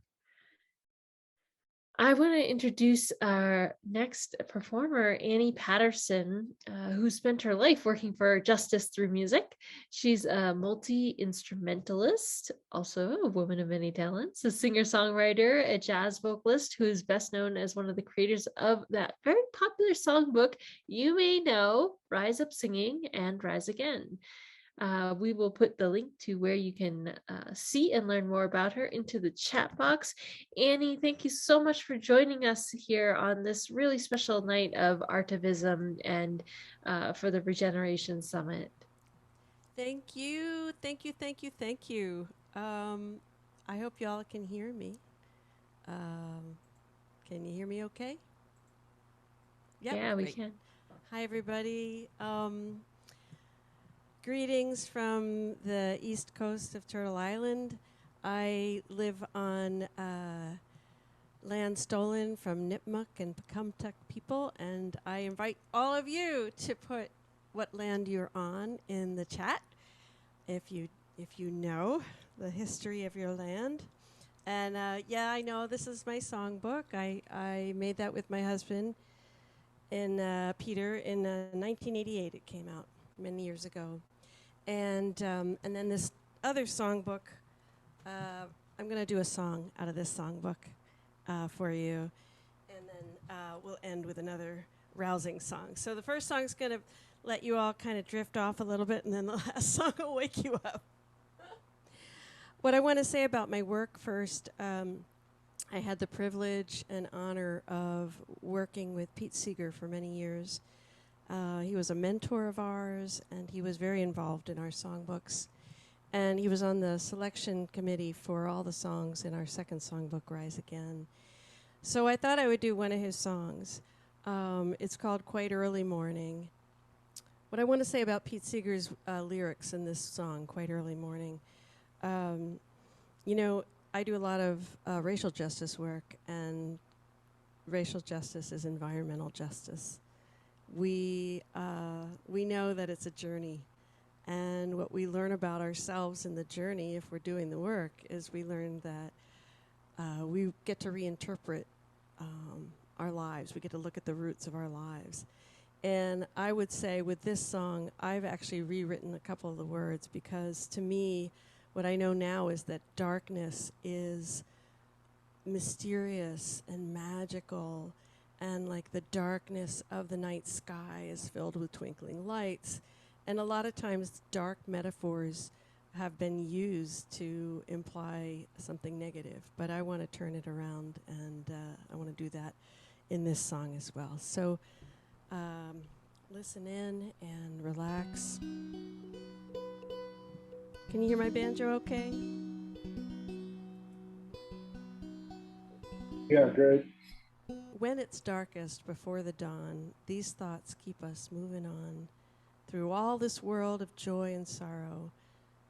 I want to introduce our next performer, Annie Patterson, who spent her life working for justice through music. She's a multi-instrumentalist, also a woman of many talents, a singer-songwriter, a jazz vocalist who is best known as one of the creators of that very popular songbook you may know, Rise Up Singing and Rise Again. We will put the link to where you can see and learn more about her into the chat box. Annie, thank you so much for joining us here on this really special night of Artivism and for the Regeneration Summit. Thank you, thank you, thank you, thank you. I hope y'all can hear me. Can you hear me okay? Yep, yeah, we great. can. Hi, everybody. Greetings from the east coast of Turtle Island. I live on land stolen from Nipmuc and Pecumtuck people, and I invite all of you to put what land you're on in the chat if you know the history of your land. And yeah, I know this is my songbook. I made that with my husband in Peter in 1988. It came out many years ago. And then this other songbook, I'm going to do a song out of this songbook for you. And then we'll end with another rousing song. So the first song is going to let you all kind of drift off a little bit, and then the last song will wake you up. What I want to say about my work first, I had the privilege and honor of working with Pete Seeger for many years. He was a mentor of ours, and he was very involved in our songbooks. And he was on the selection committee for all the songs in our second songbook, Rise Again. So I thought I would do one of his songs. It's called Quite Early Morning. What I want to say about Pete Seeger's lyrics in this song, Quite Early Morning, you know, I do a lot of racial justice work, and racial justice is environmental justice. We know that it's a journey, and what we learn about ourselves in the journey, if we're doing the work, is we learn that we get to reinterpret our lives. We get to look at the roots of our lives. And I would say with this song, I've actually rewritten a couple of the words, because to me, what I know now is that darkness is mysterious and magical, and like the darkness of the night sky is filled with twinkling lights. And a lot of times dark metaphors have been used to imply something negative, but I want to turn it around, and I want to do that in this song as well. So listen in and relax. Can you hear my banjo okay? Yeah, great. When it's darkest before the dawn, these thoughts keep us moving on. Through all this world of joy and sorrow,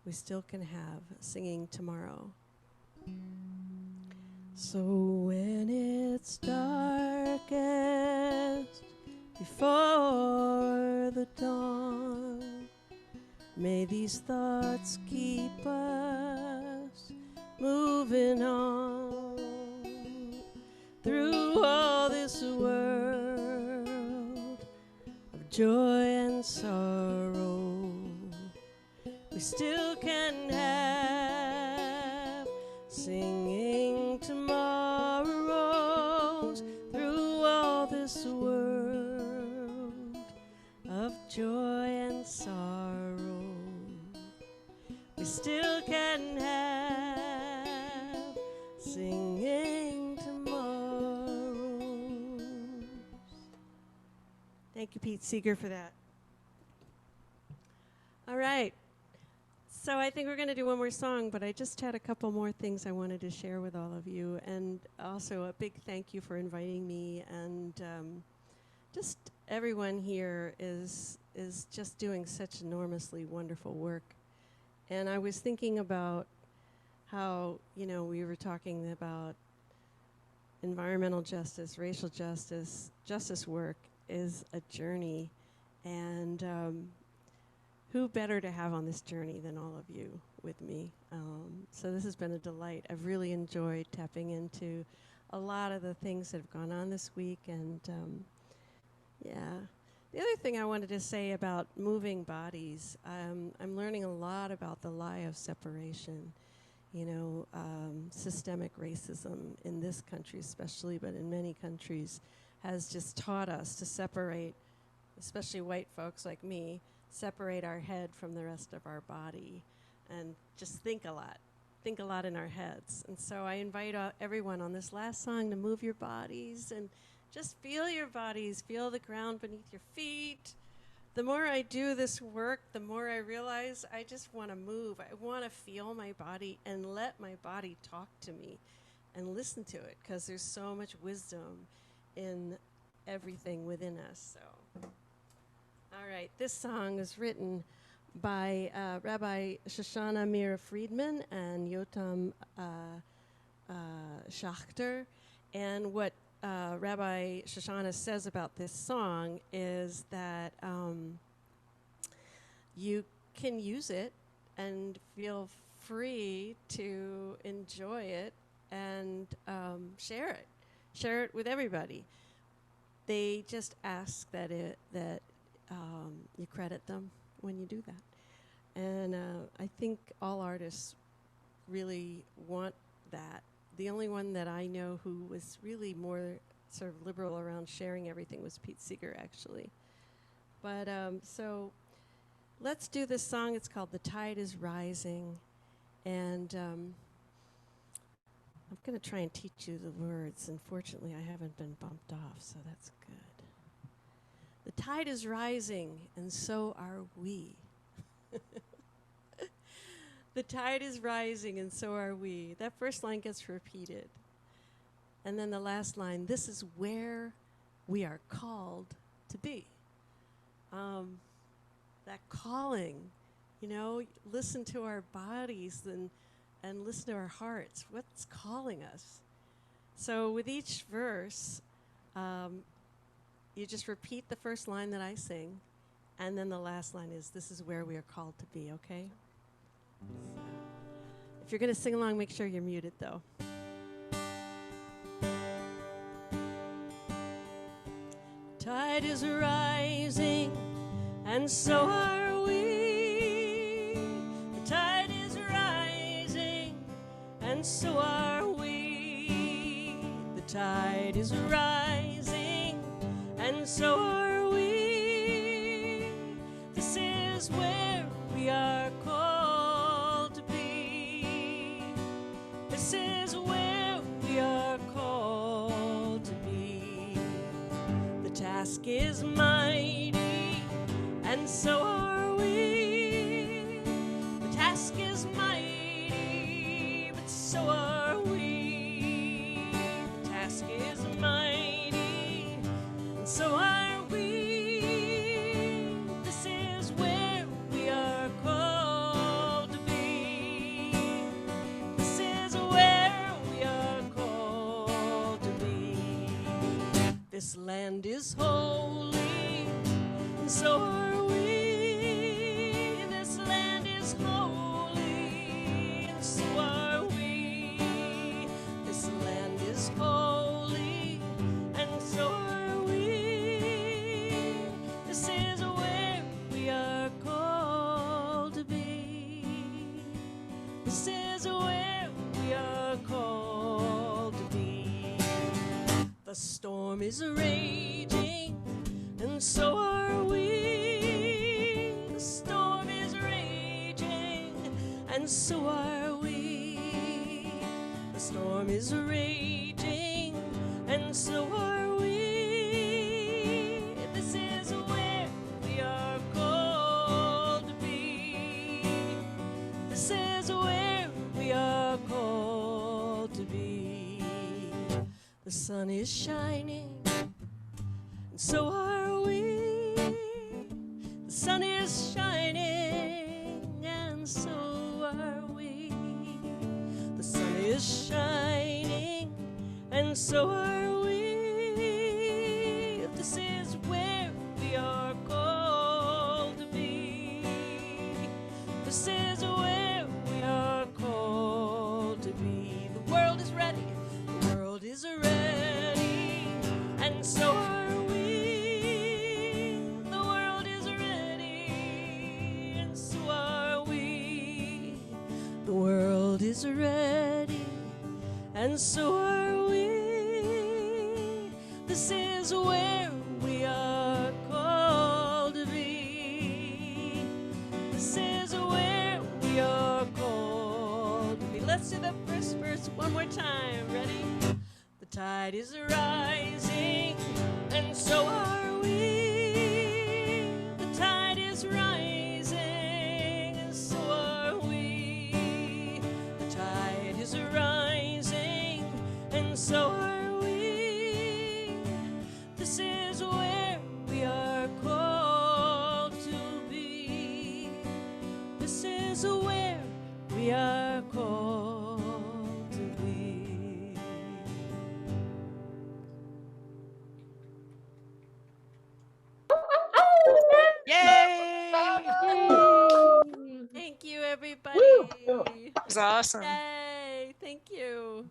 we still can have singing tomorrow. So when it's darkest before the dawn, may these thoughts keep us moving on. Through all this world of joy and sorrow, we still can have singing flows through all this world of joy and sorrow. We still can have singing tomorrows. Thank you, Pete Seeger, for that. All right. So I think we're going to do one more song, but I just had a couple more things I wanted to share with all of you. And also a big thank you for inviting me. And just everyone here is just doing such enormously wonderful work. And I was thinking about how, you know, we were talking about environmental justice, racial justice. Justice work is a journey. And who better to have on this journey than all of you with me? So this has been a delight. I've really enjoyed tapping into a lot of the things that have gone on this week. And yeah, the other thing I wanted to say about moving bodies, I'm learning a lot about the lie of separation. You know, systemic racism in this country especially, but in many countries, has just taught us to separate, especially white folks like me, separate our head from the rest of our body and just think a lot in our heads. And so I invite everyone on this last song to move your bodies and just feel your bodies, feel the ground beneath your feet. The more I do this work, the more I realize I just want to move. I want to feel my body and let my body talk to me and listen to it, because there's so much wisdom in everything within us. So. All right, this song is written by Rabbi Shoshana Mira Friedman and Yotam Schachter. And what Rabbi Shoshana says about this song is that you can use it and feel free to enjoy it and share it. Share it with everybody. They just ask that you credit them when you do that. And I think all artists really want that. The only one that I know who was really more sort of liberal around sharing everything was Pete Seeger, actually. But so let's do this song. It's called The Tide is Rising. And I'm going to try and teach you the words. Unfortunately, I haven't been bumped off, so that's good. The tide is rising, and so are we. The tide is rising, and so are we. That first line gets repeated. And then the last line, this is where we are called to be. That calling, you know, listen to our bodies and listen to our hearts. What's calling us? So with each verse, you just repeat the first line that I sing, and then the last line is, this is where we are called to be, okay? So, if you're going to sing along, make sure you're muted, though. Tide is rising, and so are we. The tide is rising, and so are we. The tide is rising, and so are we. This is where we are called to be. This is where we are called to be. The task is mighty, and so are we. The task is mighty, but so are we. The task is mighty, and so are we. This is where we are called to be. This is where we are called to be. This land is holy, and so are we. This land is holy, and so are we. This land is holy, and so are we. This is where we are called to be. This is where we are called to be. A storm is raging, and so are we. The storm is raging, and so are we. The storm is raging, and so are we. This is where we are called to be. This is where we are called to be. The sun is shining, and so are we. The sun is shining, and so are we. The sun is shining, and so are we. This is where we are called to be. This is where we are called to be. The world is ready. The world is ready, and so are we. The world is ready, and so are we. The world is ready, and so are we. This is where we are called to be. This is where we are called to be. Let's do the first verse one more time. Ready? The tide is rising, and so are we. The tide is rising, and so are we. The tide is rising, and so are we. This is where we are called to be. This is where we are called to be. Yay! Thank you, everybody. It's awesome. Yay! Thank you.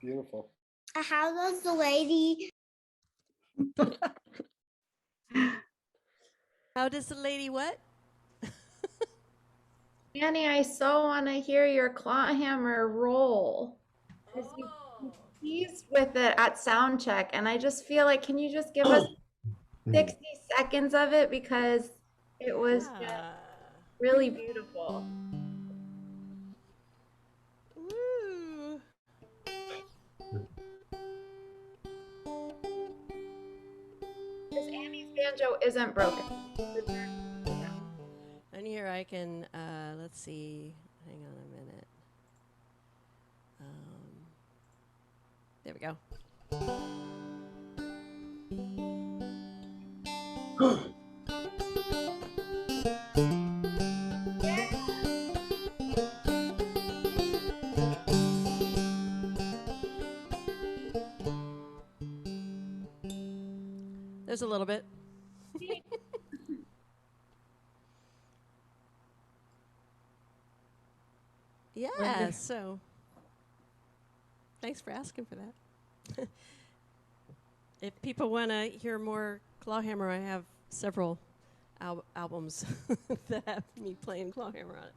Beautiful. How does the lady? How does the lady what? Annie, I so want to hear your claw hammer roll. Because you teased with it at sound check, and I just feel like, can you just give us 60 seconds of it, because it was just really beautiful. Woo. Because Annie's banjo isn't broken. And here I can, let's see, hang on a minute. There we go. There's a little bit. Yeah, so thanks for asking for that. If people want to hear more clawhammer, I have several albums that have me playing clawhammer on it.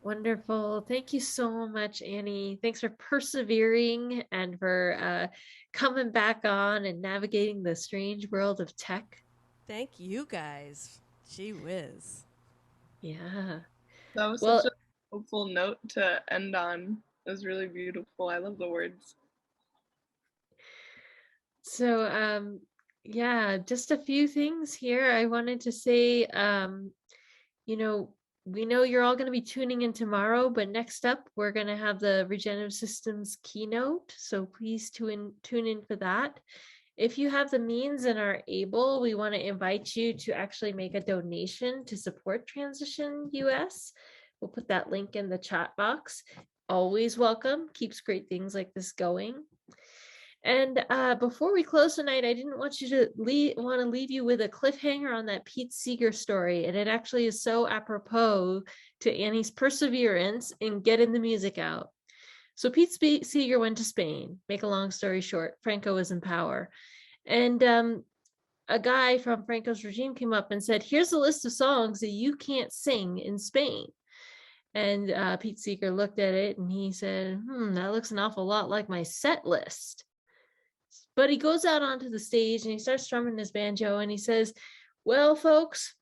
Wonderful. Thank you so much, Annie. Thanks for persevering and for coming back on and navigating the strange world of tech. Thank you, guys. Gee whiz. Yeah. That was such a hopeful note to end on. It was really beautiful. I love the words. So, yeah, just a few things here. I wanted to say, you know, we know you're all going to be tuning in tomorrow, but next up, we're going to have the Regenerative Systems keynote. So please tune in for that. If you have the means and are able, we want to invite you to actually make a donation to support Transition US. We'll put that link in the chat box. Always welcome, keeps great things like this going. And before we close tonight, I didn't want you to leave you with a cliffhanger on that Pete Seeger story. And it actually is so apropos to Annie's perseverance in getting the music out. So Pete Seeger went to Spain. Make a long story short, Franco was in power. And a guy from Franco's regime came up and said, here's a list of songs that you can't sing in Spain. And Pete Seeger looked at it and he said, that looks an awful lot like my set list. But he goes out onto the stage and he starts strumming his banjo and he says, well, folks,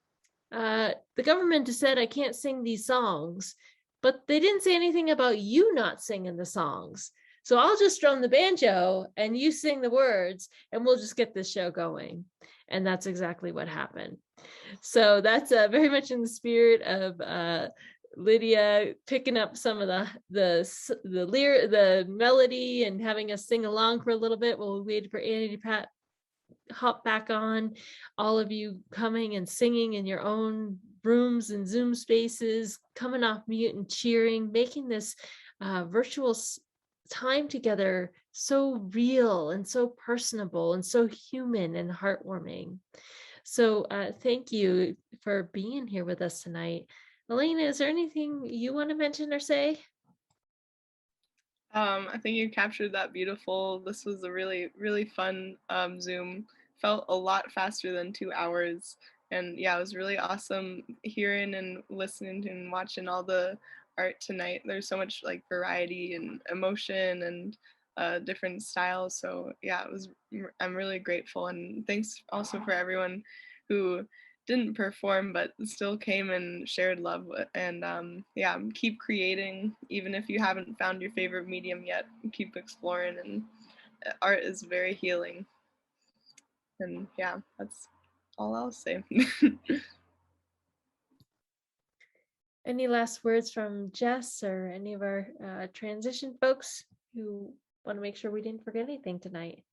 the government has said I can't sing these songs, but they didn't say anything about you not singing the songs. So I'll just strum the banjo and you sing the words and we'll just get this show going. And that's exactly what happened. So that's very much in the spirit of Lydia picking up some of the melody and having us sing along for a little bit while we waited for Annie to hop back on. All of you coming and singing in your own rooms and Zoom spaces, coming off mute and cheering, making this virtual time together so real and so personable and so human and heartwarming. So thank you for being here with us tonight. Elena, is there anything you want to mention or say? I think you captured that beautiful. This was a really, really fun Zoom. Felt a lot faster than 2 hours. And yeah, it was really awesome hearing and listening and watching all the art tonight. There's so much like variety and emotion and different styles. So yeah, I'm really grateful. And thanks also for everyone who didn't perform but still came and shared love. And yeah, keep creating. Even if you haven't found your favorite medium yet, keep exploring. And art is very healing. And yeah, that's all I'll say. Any last words from Jess or any of our transition folks who want to make sure we didn't forget anything tonight?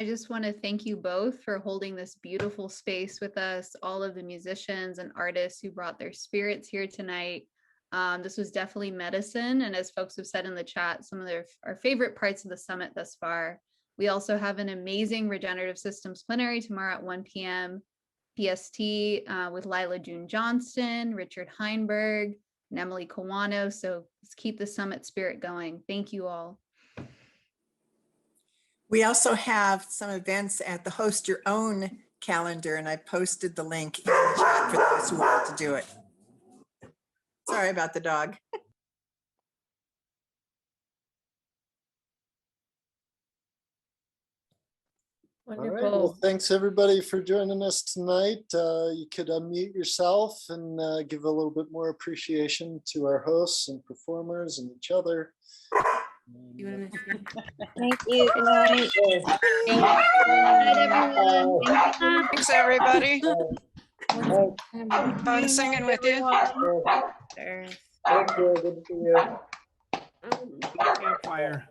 I just want to thank you both for holding this beautiful space with us, all of the musicians and artists who brought their spirits here tonight. This was definitely medicine. And as folks have said in the chat, some of our favorite parts of the summit thus far. We also have an amazing regenerative systems plenary tomorrow at 1 p.m. PST with Lila June Johnston, Richard Heinberg, and Emily Kawano. So let's keep the summit spirit going. Thank you all. We also have some events at the Host Your Own calendar, and I posted the link in the chat for those who want to do it. Sorry about the dog. All right, well, thanks everybody for joining us tonight. You could unmute yourself and give a little bit more appreciation to our hosts and performers and each other. Thank you. Good night. Good night, everyone. Thanks, everybody. Fun singing with you. Thank you. Good to see you. Campfire.